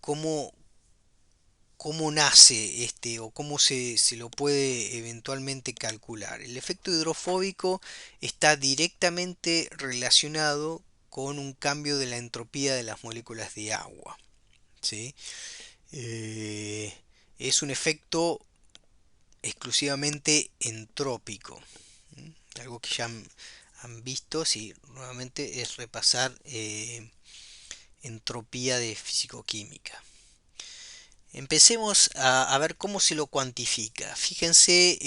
S1: cómo, cómo nace o cómo se lo puede eventualmente calcular. El efecto hidrofóbico está directamente relacionado con un cambio de la entropía de las moléculas de agua. ¿Sí? Eh, es un efecto exclusivamente entrópico. Algo que ya han visto, sí, nuevamente es repasar entropía de fisicoquímica. Empecemos a ver cómo se lo cuantifica. Fíjense,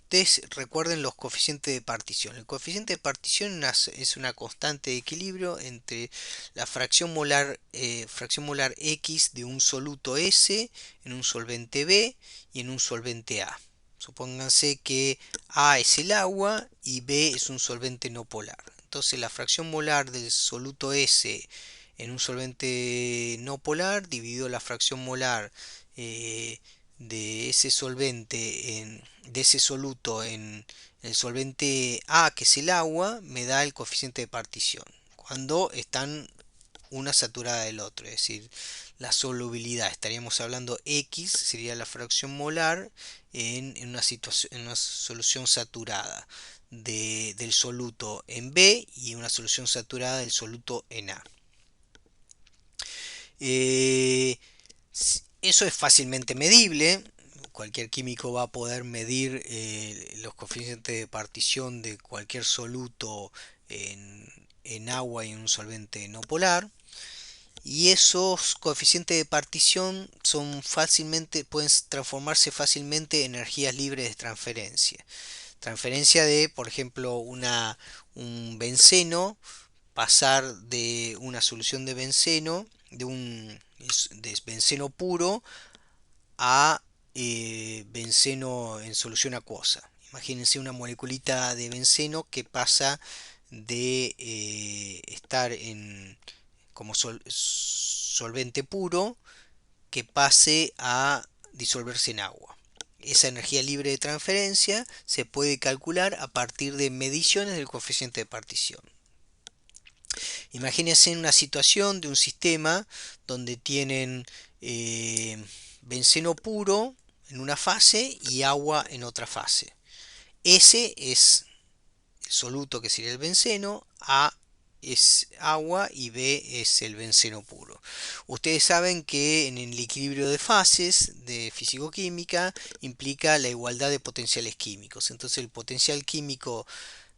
S1: ustedes recuerden los coeficientes de partición. El coeficiente de partición es una constante de equilibrio entre la fracción molar X de un soluto S en un solvente B y en un solvente A. Supónganse que A es el agua y B es un solvente no polar. Entonces la fracción molar del soluto S en un solvente no polar dividido la fracción molar de ese solvente de ese soluto en el solvente A, que es el agua, me da el coeficiente de partición cuando están una saturada del otro, es decir, la solubilidad. Estaríamos hablando X sería la fracción molar en una situación, en una solución saturada del soluto en B y una solución saturada del soluto en A. Eso es fácilmente medible. Cualquier químico va a poder medir los coeficientes de partición de cualquier soluto en agua y en un solvente no polar. Y esos coeficientes de partición pueden transformarse fácilmente en energías libres de transferencia. Transferencia de, por ejemplo, un benceno, pasar de una solución de benceno, de benceno puro a benceno en solución acuosa. Imagínense una moleculita de benceno que pasa de estar como solvente puro, que pase a disolverse en agua. Esa energía libre de transferencia se puede calcular a partir de mediciones del coeficiente de partición. Imagínense en una situación de un sistema donde tienen benceno puro en una fase y agua en otra fase. S es el soluto, que sería el benceno, A es agua y B es el benceno puro. Ustedes saben que en el equilibrio de fases de fisicoquímica implica la igualdad de potenciales químicos. Entonces el potencial químico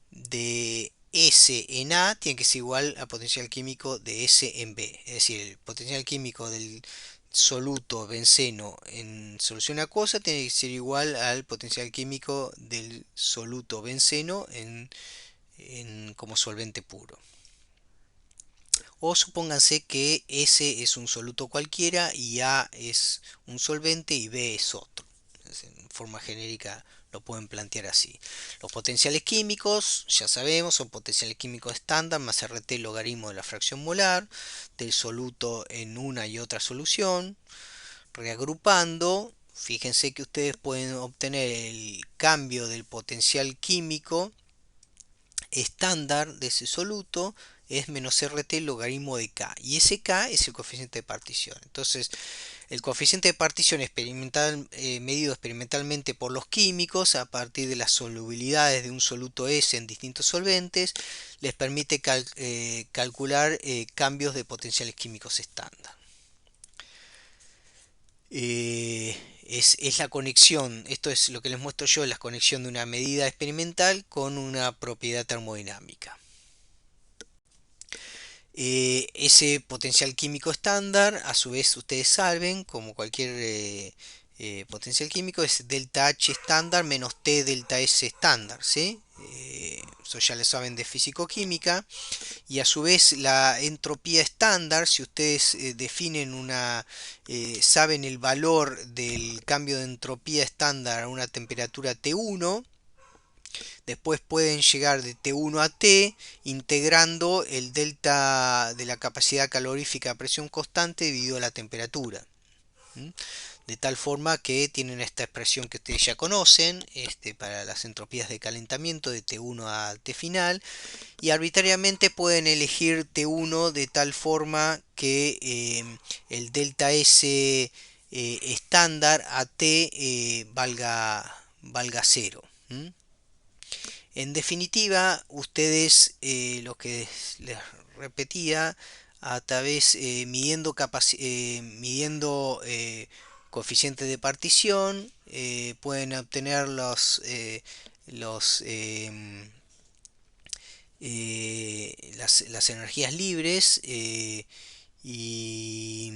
S1: de S en A tiene que ser igual al potencial químico de S en B. Es decir, el potencial químico del soluto benceno en solución acuosa tiene que ser igual al potencial químico del soluto benceno como solvente puro. O supónganse que S es un soluto cualquiera y A es un solvente y B es otro. En forma genérica lo pueden plantear así. Los potenciales químicos, ya sabemos, son potenciales químicos estándar más RT logaritmo de la fracción molar del soluto en una y otra solución. Reagrupando, fíjense que ustedes pueden obtener el cambio del potencial químico estándar de ese soluto es menos RT logaritmo de K, y ese K es el coeficiente de partición. Entonces el coeficiente de partición medido experimentalmente por los químicos a partir de las solubilidades de un soluto S en distintos solventes les permite calcular cambios de potenciales químicos estándar. Es la conexión, esto es lo que les muestro yo, la conexión de una medida experimental con una propiedad termodinámica. Ese potencial químico estándar, a su vez ustedes saben, como cualquier potencial químico, es delta H estándar menos T delta S estándar, ¿sí? Eso ya lo saben de fisicoquímica. Y a su vez la entropía estándar, si ustedes saben el valor del cambio de entropía estándar a una temperatura T1, Después pueden llegar de T1 a T integrando el delta de la capacidad calorífica a presión constante dividido la temperatura. ¿Mm? De tal forma que tienen esta expresión que ustedes ya conocen, para las entropías de calentamiento de T1 a T final, y arbitrariamente pueden elegir T1 de tal forma que el delta S estándar a T valga 0. En definitiva, ustedes, lo que les repetía, a través midiendo coeficientes de partición, pueden obtener los, las energías libres y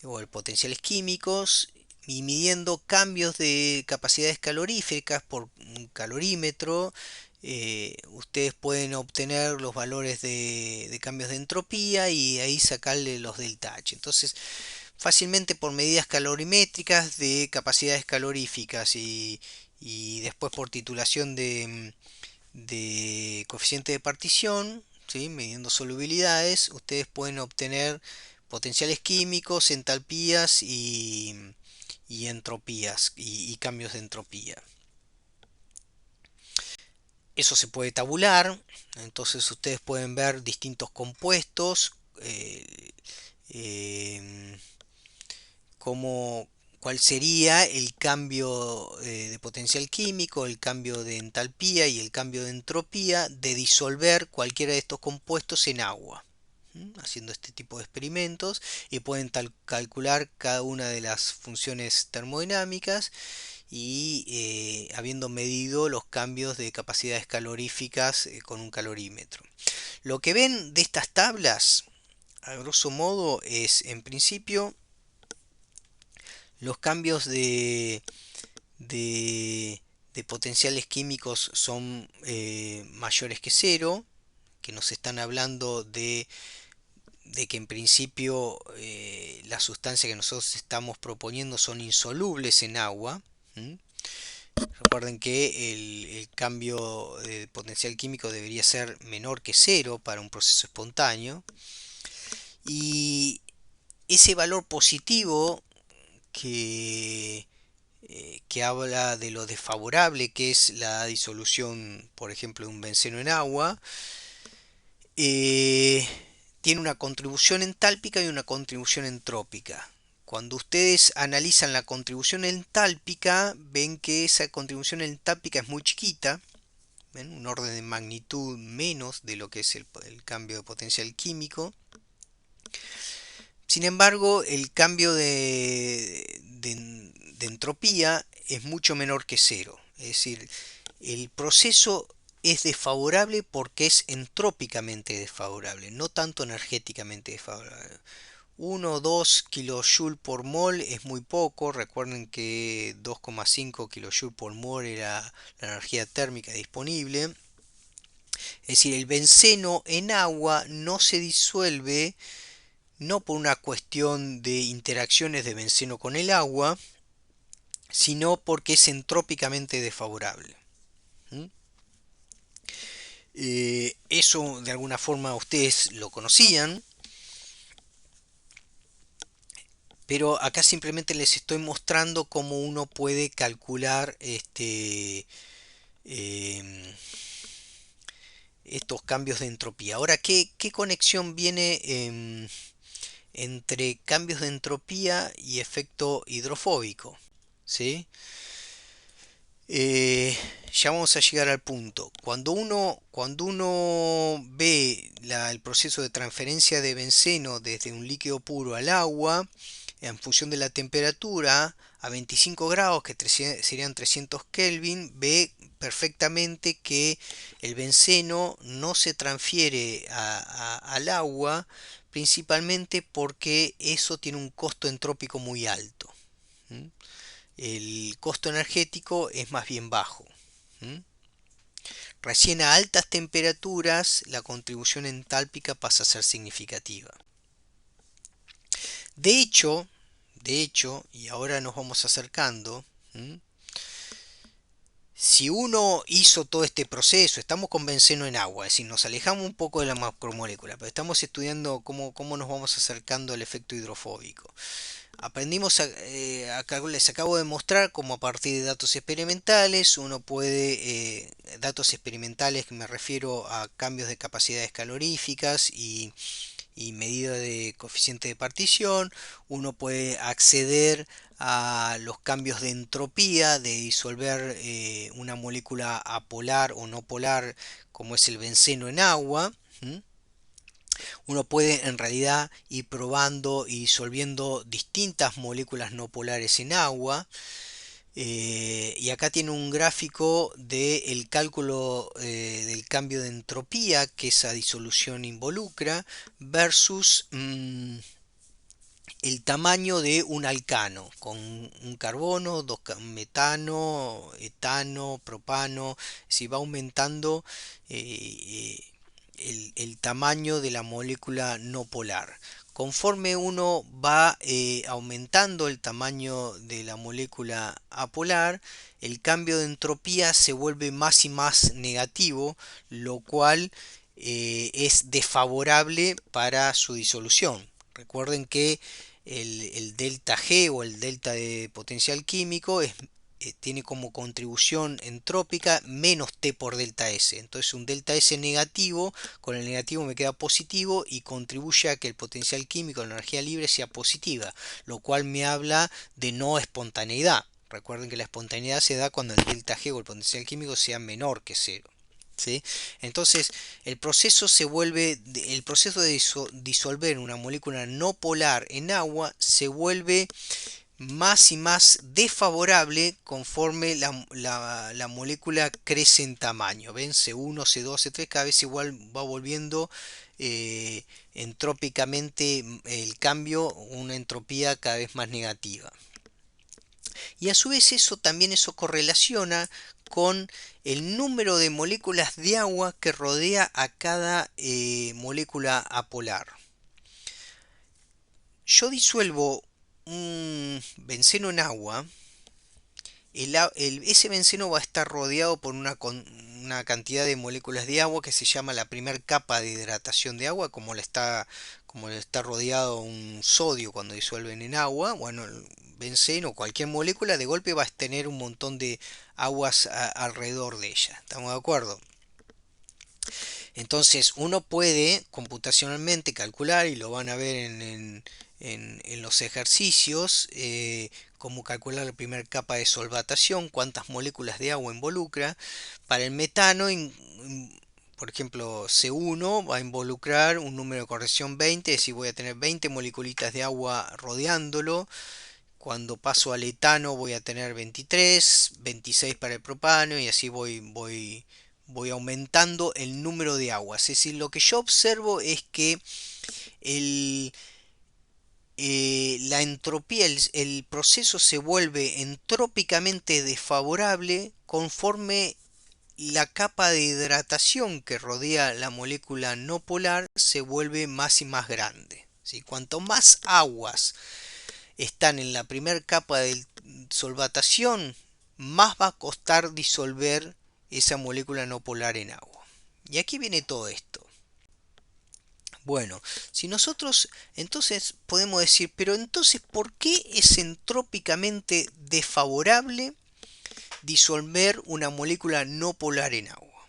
S1: o potenciales químicos, y midiendo cambios de capacidades caloríficas por un calorímetro. Ustedes pueden obtener los valores de cambios de entropía y ahí sacarle los delta H. Entonces, fácilmente por medidas calorimétricas de capacidades caloríficas y después por titulación de coeficiente de partición, ¿sí? Midiendo solubilidades, ustedes pueden obtener potenciales químicos, entalpías y entropías y cambios de entropía. Eso se puede tabular, entonces ustedes pueden ver distintos compuestos, eh, cómo, cuál sería el cambio de potencial químico, el cambio de entalpía y el cambio de entropía de disolver cualquiera de estos compuestos en agua. Haciendo este tipo de experimentos, y pueden calcular cada una de las funciones termodinámicas y habiendo medido los cambios de capacidades caloríficas con un calorímetro. Lo que ven de estas tablas, a grosso modo, es en principio los cambios de, de potenciales químicos son mayores que cero, que nos están hablando de que en principio las sustancias que nosotros estamos proponiendo son insolubles en agua. ¿Mm? Recuerden que el cambio de potencial químico debería ser menor que cero para un proceso espontáneo. Y ese valor positivo que habla de lo desfavorable que es la disolución, por ejemplo, de un benceno en agua, eh, tiene una contribución entálpica y una contribución entrópica. Cuando ustedes analizan la contribución entálpica, ven que esa contribución entálpica es muy chiquita, ¿ven? Un orden de magnitud menos de lo que es el cambio de potencial químico. Sin embargo, el cambio de entropía es mucho menor que cero. Es decir, el proceso es desfavorable porque es entrópicamente desfavorable, no tanto energéticamente desfavorable. 1 o 2 kJ por mol es muy poco. Recuerden que 2,5 kJ por mol era la energía térmica disponible. Es decir, el benceno en agua no se disuelve, no por una cuestión de interacciones de benceno con el agua, sino porque es entrópicamente desfavorable. ¿Mm? Eso de alguna forma ustedes lo conocían, pero acá simplemente les estoy mostrando cómo uno puede calcular em, estos cambios de entropía. Ahora, ¿qué conexión viene entre cambios de entropía y efecto hidrofóbico? ¿Sí? Ya vamos a llegar al punto. Cuando uno ve el proceso de transferencia de benceno desde un líquido puro al agua, en función de la temperatura, a 25 grados, que serían 300 Kelvin, ve perfectamente que el benceno no se transfiere al agua, principalmente porque eso tiene un costo entrópico muy alto. ¿Mm? El costo energético es más bien bajo. ¿Mm? Recién a altas temperaturas la contribución entálpica pasa a ser significativa. De hecho, y ahora nos vamos acercando, ¿m? Si uno hizo todo este proceso, estamos con benceno en agua, es decir, nos alejamos un poco de la macromolécula, pero estamos estudiando cómo nos vamos acercando al efecto hidrofóbico. Aprendimos les acabo de mostrar cómo a partir de datos experimentales uno puede, datos experimentales que me refiero a cambios de capacidades caloríficas y medida de coeficiente de partición, uno puede acceder a los cambios de entropía, de disolver una molécula apolar o no polar como es el benceno en agua. Uno puede en realidad ir probando y disolviendo distintas moléculas no polares en agua. Y acá tiene un gráfico del cálculo del cambio de entropía que esa disolución involucra versus el tamaño de un alcano con un carbono, metano, etano, propano. Si va aumentando el tamaño de la molécula no polar. Conforme uno va aumentando el tamaño de la molécula apolar, el cambio de entropía se vuelve más y más negativo, lo cual es desfavorable para su disolución. Recuerden que el delta G o el delta de potencial químico tiene como contribución entrópica menos T por delta S. Entonces un delta S negativo, con el negativo me queda positivo y contribuye a que el potencial químico, la energía libre, sea positiva, lo cual me habla de no espontaneidad. Recuerden que la espontaneidad se da cuando el delta G o el potencial químico sea menor que cero. ¿Sí? Entonces el proceso el proceso de disolver una molécula no polar en agua se vuelve más y más desfavorable conforme la molécula crece en tamaño. ¿Ven? C1, C2, C3, cada vez igual va volviendo entrópicamente el cambio, una entropía cada vez más negativa. Y a su vez eso correlaciona con el número de moléculas de agua que rodea a cada molécula apolar. Yo disuelvo un benceno en agua, ese benceno va a estar rodeado por una cantidad de moléculas de agua que se llama la primer capa de hidratación de agua, como está rodeado un sodio cuando disuelven en agua. Bueno, el benceno, cualquier molécula de golpe va a tener un montón de aguas alrededor de ella. ¿Estamos de acuerdo? Entonces uno puede computacionalmente calcular, y lo van a ver en los ejercicios, cómo calcular la primera capa de solvatación, cuántas moléculas de agua involucra. Para el metano, por ejemplo, C1 va a involucrar un número de corrección 20, es decir, voy a tener 20 moleculitas de agua rodeándolo. Cuando paso al etano voy a tener 23, 26 para el propano y así voy aumentando el número de aguas. Es decir, lo que yo observo es que el, la entropía, el proceso se vuelve entrópicamente desfavorable conforme la capa de hidratación que rodea la molécula no polar se vuelve más y más grande. ¿Sí? Cuanto más aguas están en la primera capa de solvatación, más va a costar disolver esa molécula no polar en agua. Y aquí viene todo esto. Bueno, si nosotros entonces podemos decir, pero entonces, ¿por qué es entrópicamente desfavorable disolver una molécula no polar en agua?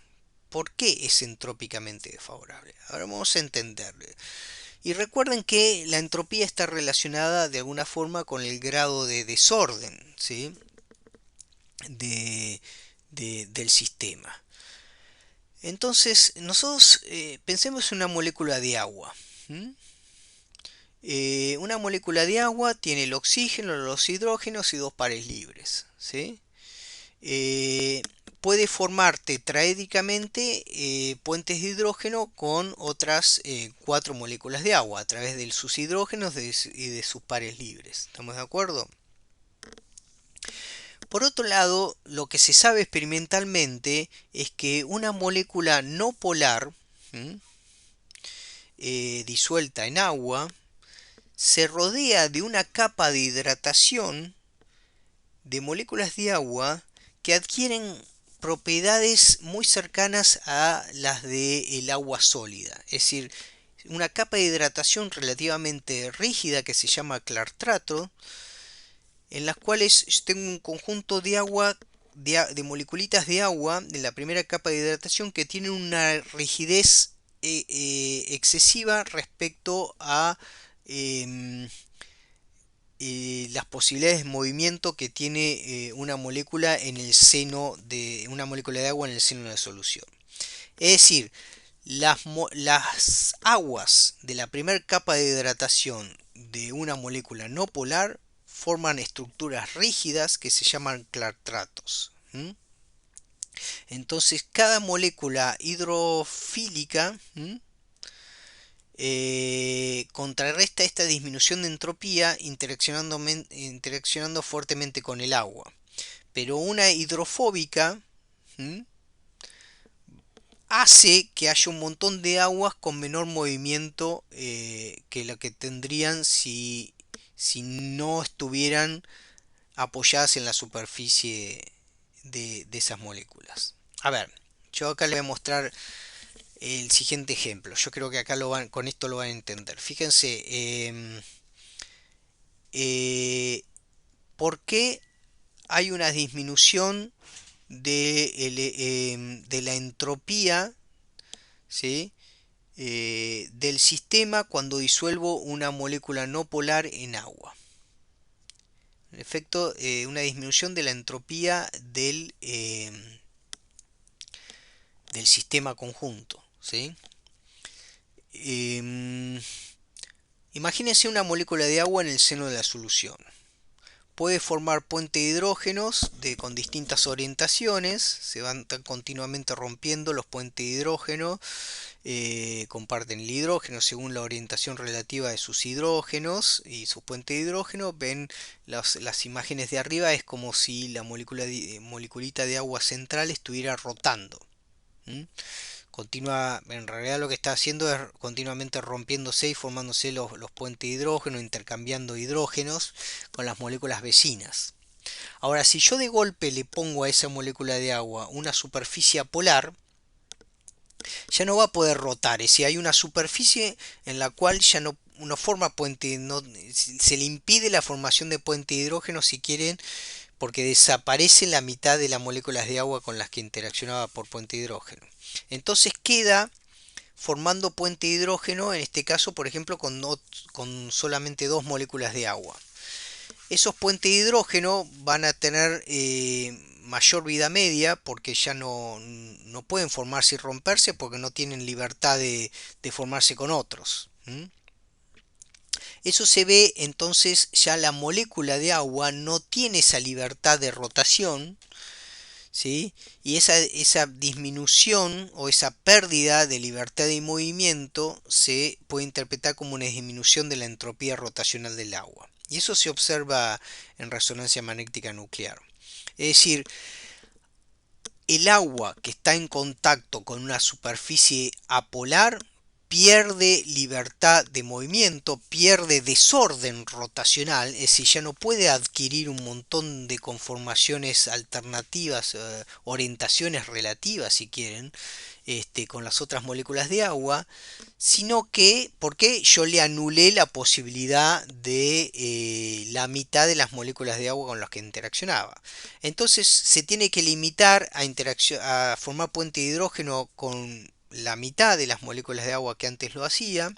S1: ¿Por qué es entrópicamente desfavorable? Ahora vamos a entenderlo. Y recuerden que la entropía está relacionada de alguna forma con el grado de desorden, ¿sí? Del sistema. Entonces, nosotros pensemos en una molécula de agua. Una molécula de agua tiene el oxígeno, los hidrógenos y dos pares libres. ¿Sí? Puede formar tetraédricamente puentes de hidrógeno con otras 4 moléculas de agua a través de sus hidrógenos y de sus pares libres. ¿Estamos de acuerdo? Por otro lado, lo que se sabe experimentalmente es que una molécula no polar disuelta en agua se rodea de una capa de hidratación de moléculas de agua que adquieren propiedades muy cercanas a las del agua sólida, es decir, una capa de hidratación relativamente rígida que se llama clartrato, en las cuales yo tengo un conjunto de agua, de moleculitas de agua de la primera capa de hidratación que tienen una rigidez excesiva respecto a em, las posibilidades de movimiento que tiene una molécula en el seno de una molécula de agua en el seno de la solución. Es decir, las aguas de la primera capa de hidratación de una molécula no polar forman estructuras rígidas que se llaman clartratos. Entonces, cada molécula hidrofílica contrarresta esta disminución de entropía interaccionando fuertemente con el agua. Pero una hidrofóbica hace que haya un montón de aguas con menor movimiento que lo que tendrían si no estuvieran apoyadas en la superficie de esas moléculas. A ver, yo acá les voy a mostrar el siguiente ejemplo. Yo creo que acá con esto lo van a entender. Fíjense, ¿por qué hay una disminución de la entropía, ¿sí? Del sistema cuando disuelvo una molécula no polar en agua? En efecto, una disminución de la entropía del sistema conjunto, ¿sí? Imagínense una molécula de agua en el seno de la solución. Puede formar puentes de hidrógenos con distintas orientaciones, se van continuamente rompiendo los puentes de hidrógeno, comparten el hidrógeno según la orientación relativa de sus hidrógenos y sus puentes de hidrógeno. Ven las imágenes de arriba, es como si la moleculita de agua central estuviera rotando. En realidad lo que está haciendo es continuamente rompiéndose y formándose los puentes de hidrógeno, intercambiando hidrógenos con las moléculas vecinas. Ahora, si yo de golpe le pongo a esa molécula de agua una superficie polar, ya no va a poder rotar. Es decir, hay una superficie en la cual ya no forma puente, se le impide la formación de puente de hidrógeno si quieren, porque desaparece la mitad de las moléculas de agua con las que interaccionaba por puente de hidrógeno. Entonces queda formando puente de hidrógeno, en este caso, por ejemplo, con solamente dos moléculas de agua. Esos puentes de hidrógeno van a tener mayor vida media porque ya no pueden formarse y romperse porque no tienen libertad de formarse con otros. Eso se ve, entonces ya la molécula de agua no tiene esa libertad de rotación, ¿sí? Y esa disminución o esa pérdida de libertad de movimiento se puede interpretar como una disminución de la entropía rotacional del agua. Y eso se observa en resonancia magnética nuclear. Es decir, el agua que está en contacto con una superficie apolar pierde libertad de movimiento, pierde desorden rotacional, es decir, ya no puede adquirir un montón de conformaciones alternativas, orientaciones relativas si quieren, con las otras moléculas de agua, sino que, porque yo le anulé la posibilidad de la mitad de las moléculas de agua con las que interaccionaba. Entonces se tiene que limitar a formar puente de hidrógeno con la mitad de las moléculas de agua que antes lo hacía.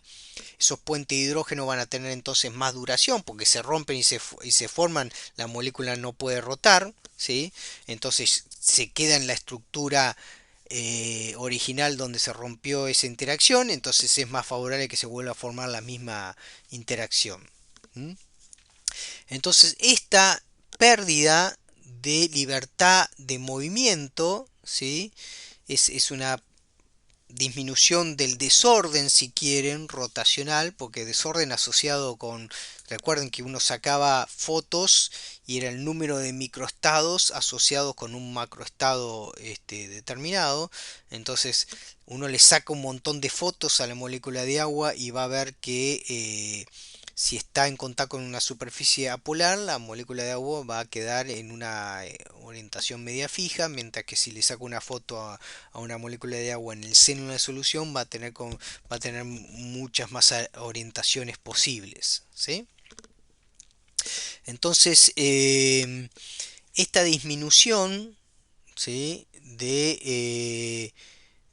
S1: Esos puentes de hidrógeno van a tener entonces más duración porque se rompen y se forman, la molécula no puede rotar, ¿sí? Entonces se queda en la estructura original donde se rompió esa interacción, entonces es más favorable que se vuelva a formar la misma interacción. Entonces esta pérdida de libertad de movimiento, ¿sí? Es una disminución del desorden, si quieren, rotacional, porque desorden asociado con, recuerden que uno sacaba fotos y era el número de microestados asociados con un macroestado determinado. Entonces uno le saca un montón de fotos a la molécula de agua y va a ver que Si está en contacto con una superficie apolar, la molécula de agua va a quedar en una orientación media fija, mientras que si le saco una foto a una molécula de agua en el seno de una solución, va a tener muchas más orientaciones posibles, ¿sí? Entonces, esta disminución, ¿sí?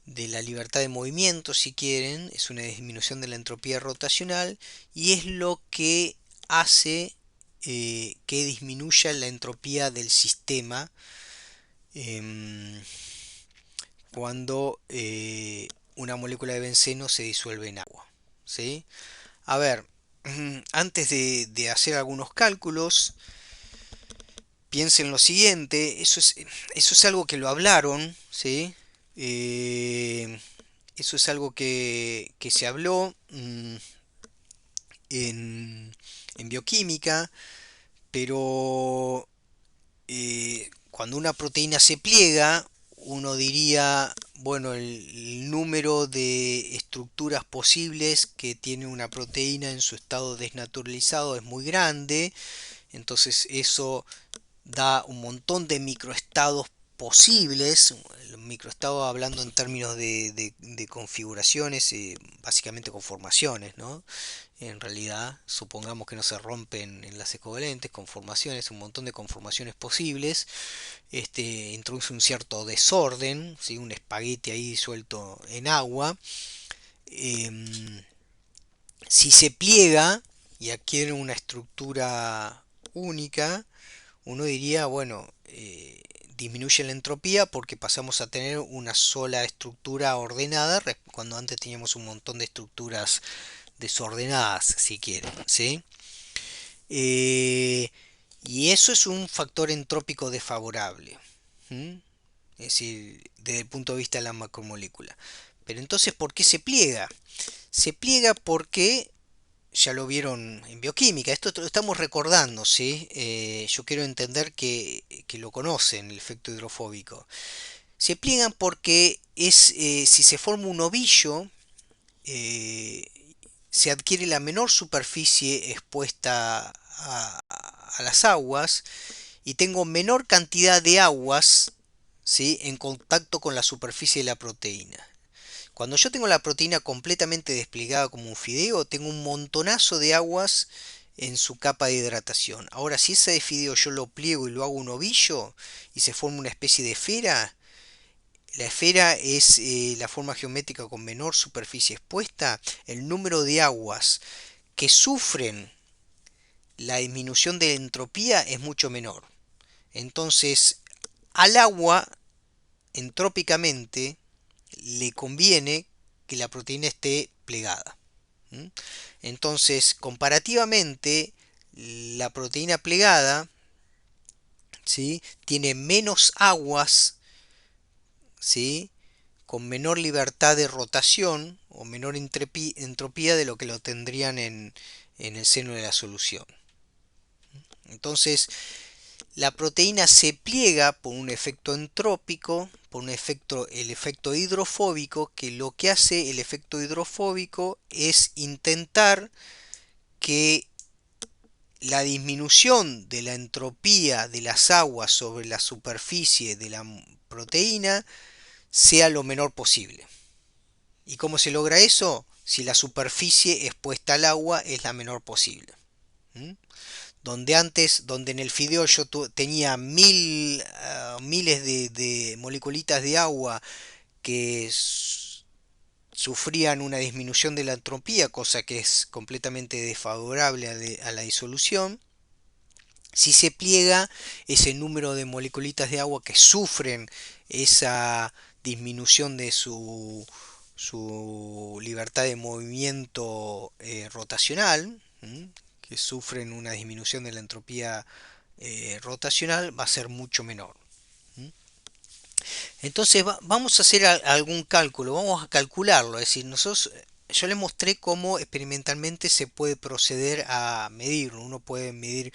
S1: De la libertad de movimiento, si quieren, es una disminución de la entropía rotacional y es lo que hace que disminuya la entropía del sistema em, cuando una molécula de benceno se disuelve en agua, ¿sí? A ver, antes de hacer algunos cálculos, piensen lo siguiente, eso es algo que lo hablaron, ¿sí? Eh, Eso es algo que se habló en bioquímica, pero cuando una proteína se pliega, uno diría, bueno, el número de estructuras posibles que tiene una proteína en su estado desnaturalizado es muy grande, entonces eso da un montón de microestados posibles, el microestado hablando en términos de configuraciones, básicamente conformaciones, ¿no? En realidad, supongamos que no se rompen enlaces covalentes, conformaciones, un montón de conformaciones posibles, introduce un cierto desorden, ¿sí? Un espagueti ahí disuelto en agua. Em, si se pliega y adquiere una estructura única, uno diría, bueno, disminuye la entropía porque pasamos a tener una sola estructura ordenada cuando antes teníamos un montón de estructuras desordenadas, si quieren, ¿sí? Eh, y eso es un factor entrópico desfavorable, ¿m? Es decir, desde el punto de vista de la macromolécula. Pero entonces, ¿por qué se pliega? Se pliega porque ya lo vieron en bioquímica, esto lo estamos recordando, ¿sí? Yo quiero entender que lo conocen, el efecto hidrofóbico. Se pliegan porque si se forma un ovillo, eh, se adquiere la menor superficie expuesta a las aguas y tengo menor cantidad de aguas, ¿sí? En contacto con la superficie de la proteína. Cuando yo tengo la proteína completamente desplegada como un fideo, tengo un montonazo de aguas en su capa de hidratación. Ahora, si ese fideo yo lo pliego y lo hago un ovillo y se forma una especie de esfera, la esfera es la forma geométrica con menor superficie expuesta, el número de aguas que sufren la disminución de entropía es mucho menor. Entonces, al agua, entrópicamente, le conviene que la proteína esté plegada. ¿Mm? Entonces, comparativamente, la proteína plegada, ¿sí? Tiene menos aguas, ¿sí? Con menor libertad de rotación o menor entropía de lo que lo tendrían en el seno de la solución. Entonces, la proteína se pliega por un efecto entrópico, por el efecto hidrofóbico, que lo que hace el efecto hidrofóbico es intentar que la disminución de la entropía de las aguas sobre la superficie de la proteína sea lo menor posible. ¿Y cómo se logra eso? Si la superficie expuesta al agua es la menor posible. ¿Mm? Donde en el fideo yo tenía miles de moleculitas de agua que sufrían una disminución de la entropía, cosa que es completamente desfavorable a la disolución. Si se pliega ese número de moleculitas de agua que sufren esa disminución de su libertad de movimiento rotacional, que sufren una disminución de la entropía rotacional, va a ser mucho menor. Entonces vamos a hacer algún cálculo, vamos a calcularlo, es decir, yo les mostré cómo experimentalmente se puede proceder a medirlo. Uno puede medir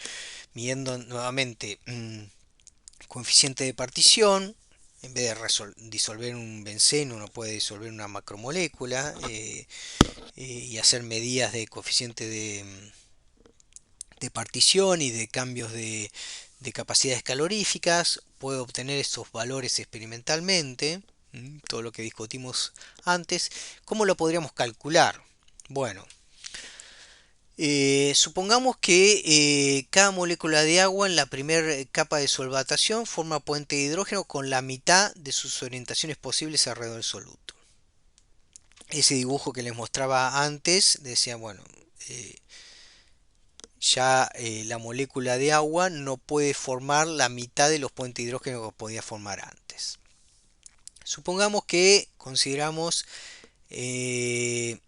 S1: midiendo nuevamente coeficiente de partición. En vez de disolver un benceno, uno puede disolver una macromolécula y hacer medidas de coeficiente de partición y de cambios de capacidades caloríficas, puede obtener estos valores experimentalmente, todo lo que discutimos antes. ¿Cómo lo podríamos calcular? Bueno, supongamos que cada molécula de agua en la primera capa de solvatación forma puente de hidrógeno con la mitad de sus orientaciones posibles alrededor del soluto. Ese dibujo que les mostraba antes decía, bueno, eh, ya la molécula de agua no puede formar la mitad de los puentes de hidrógeno que podía formar antes. Supongamos que consideramos en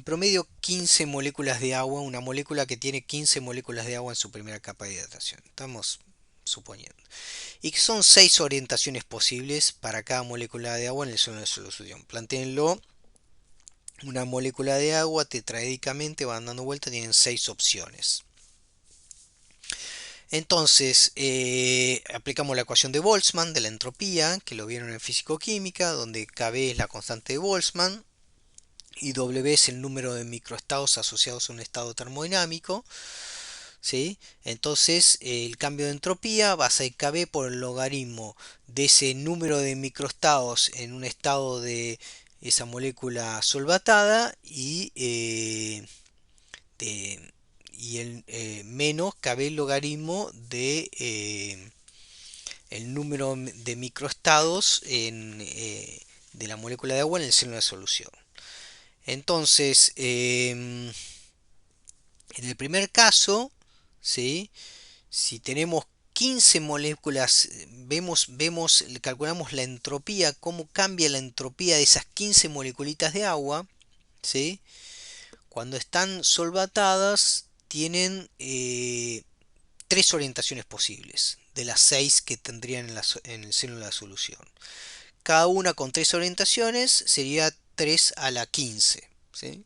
S1: promedio 15 moléculas de agua, una molécula que tiene 15 moléculas de agua en su primera capa de hidratación. Estamos suponiendo. Y que son 6 orientaciones posibles para cada molécula de agua en el suelo de solución. Plantéenlo, una molécula de agua tetraédicamente van dando vuelta, tienen 6 opciones. Entonces, aplicamos la ecuación de Boltzmann de la entropía, que lo vieron en físico-química, donde Kb es la constante de Boltzmann y W es el número de microestados asociados a un estado termodinámico. ¿Sí? Entonces, el cambio de entropía va a ser Kb por el logaritmo de ese número de microestados en un estado de esa molécula solvatada de, y el menos Kb logaritmo de el número de microestados de la molécula de agua en el seno de solución. Entonces, en el primer caso, ¿sí? Si tenemos 15 moléculas, calculamos la entropía, cómo cambia la entropía de esas 15 moleculitas de agua, ¿sí? Cuando están solvatadas, tienen 3 orientaciones posibles de las 6 que tendrían en el seno de la solución. Cada una con 3 orientaciones sería 3 a la 15, ¿sí?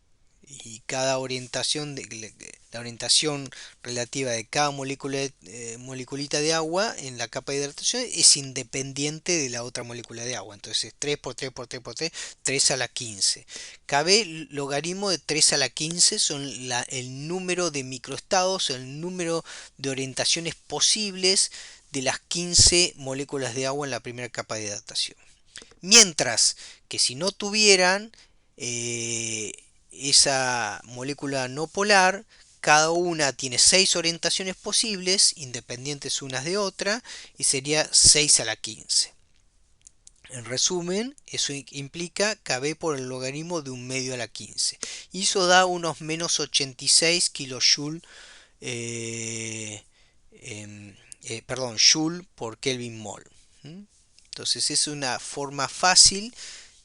S1: Y cada orientación, la orientación relativa de cada moleculita de agua en la capa de hidratación es independiente de la otra molécula de agua. Entonces 3 por 3 por 3 por 3, 3 a la 15. Kb logaritmo de 3 a la 15 son el número de microestados, el número de orientaciones posibles de las 15 moléculas de agua en la primera capa de hidratación. Mientras que si no tuvieran eh, esa molécula no polar, cada una tiene 6 orientaciones posibles, independientes unas de otras, y sería 6 a la 15. En resumen, eso implica Kb por el logaritmo de un medio a la 15. Y eso da unos menos 86 kJ, Joule por Kelvin mol. Entonces es una forma fácil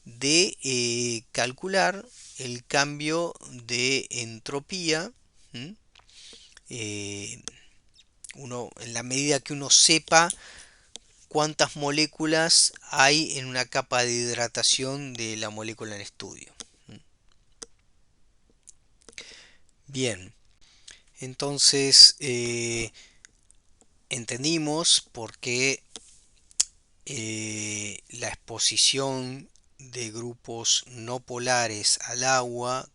S1: de calcular el cambio de entropía. Eh, en la medida que uno sepa cuántas moléculas hay en una capa de hidratación de la molécula en estudio. Bien, entonces entendimos por qué la exposición de grupos no polares al agua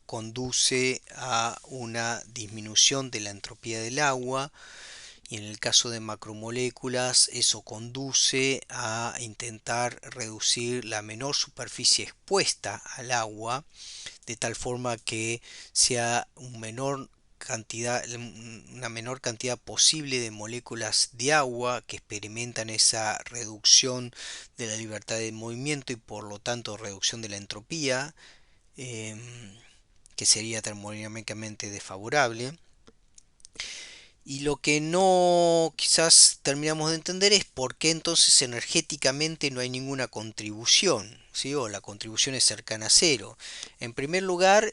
S1: conduce a una disminución de la entropía del agua, y en el caso de macromoléculas eso conduce a intentar reducir la menor superficie expuesta al agua de tal forma que sea una menor cantidad posible de moléculas de agua que experimentan esa reducción de la libertad de movimiento y por lo tanto reducción de la entropía, que sería termodinámicamente desfavorable. Y lo que no quizás terminamos de entender es por qué entonces energéticamente no hay ninguna contribución, ¿sí? O la contribución es cercana a cero. En primer lugar,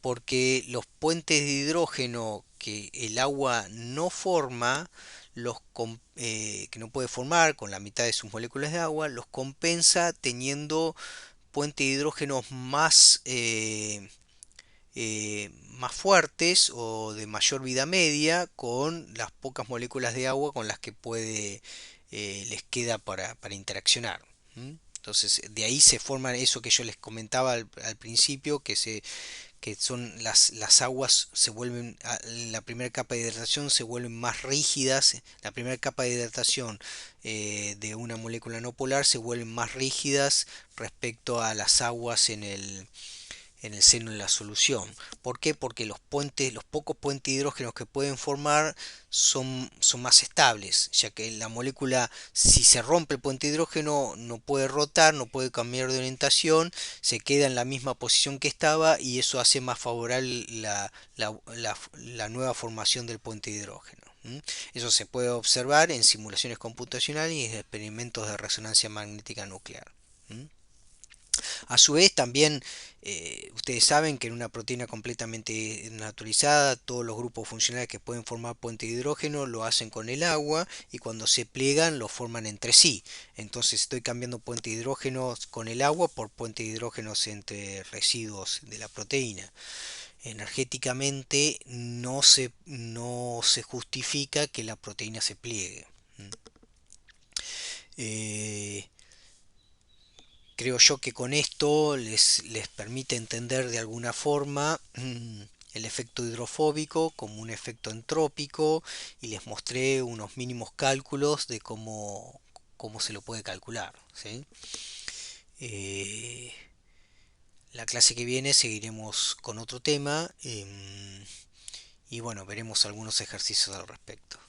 S1: porque los puentes de hidrógeno que el agua no forma, que no puede formar con la mitad de sus moléculas de agua, los compensa teniendo puentes de hidrógeno más fuertes o de mayor vida media con las pocas moléculas de agua con las que les queda para interaccionar. Entonces de ahí se forman eso que yo les comentaba al principio, que son las aguas se vuelven, la primera capa de hidratación se vuelven más rígidas, la primera capa de hidratación de una molécula no polar se vuelven más rígidas respecto a las aguas en el seno de la solución. ¿Por qué? Porque los pocos puentes de hidrógenos que pueden formar son más estables, ya que la molécula, si se rompe el puente de hidrógeno, no puede rotar, no puede cambiar de orientación, se queda en la misma posición que estaba y eso hace más favorable la nueva formación del puente de hidrógeno. Eso se puede observar en simulaciones computacionales y en experimentos de resonancia magnética nuclear. A su vez, también ustedes saben que en una proteína completamente naturalizada, todos los grupos funcionales que pueden formar puente de hidrógeno lo hacen con el agua y cuando se pliegan lo forman entre sí. Entonces estoy cambiando puente de hidrógeno con el agua por puente de hidrógenos entre residuos de la proteína. Energéticamente no se justifica que la proteína se pliegue. Eh, Creo yo que con esto les permite entender de alguna forma el efecto hidrofóbico como un efecto entrópico y les mostré unos mínimos cálculos de cómo se lo puede calcular, ¿sí? Eh, la clase que viene seguiremos con otro tema y bueno, veremos algunos ejercicios al respecto.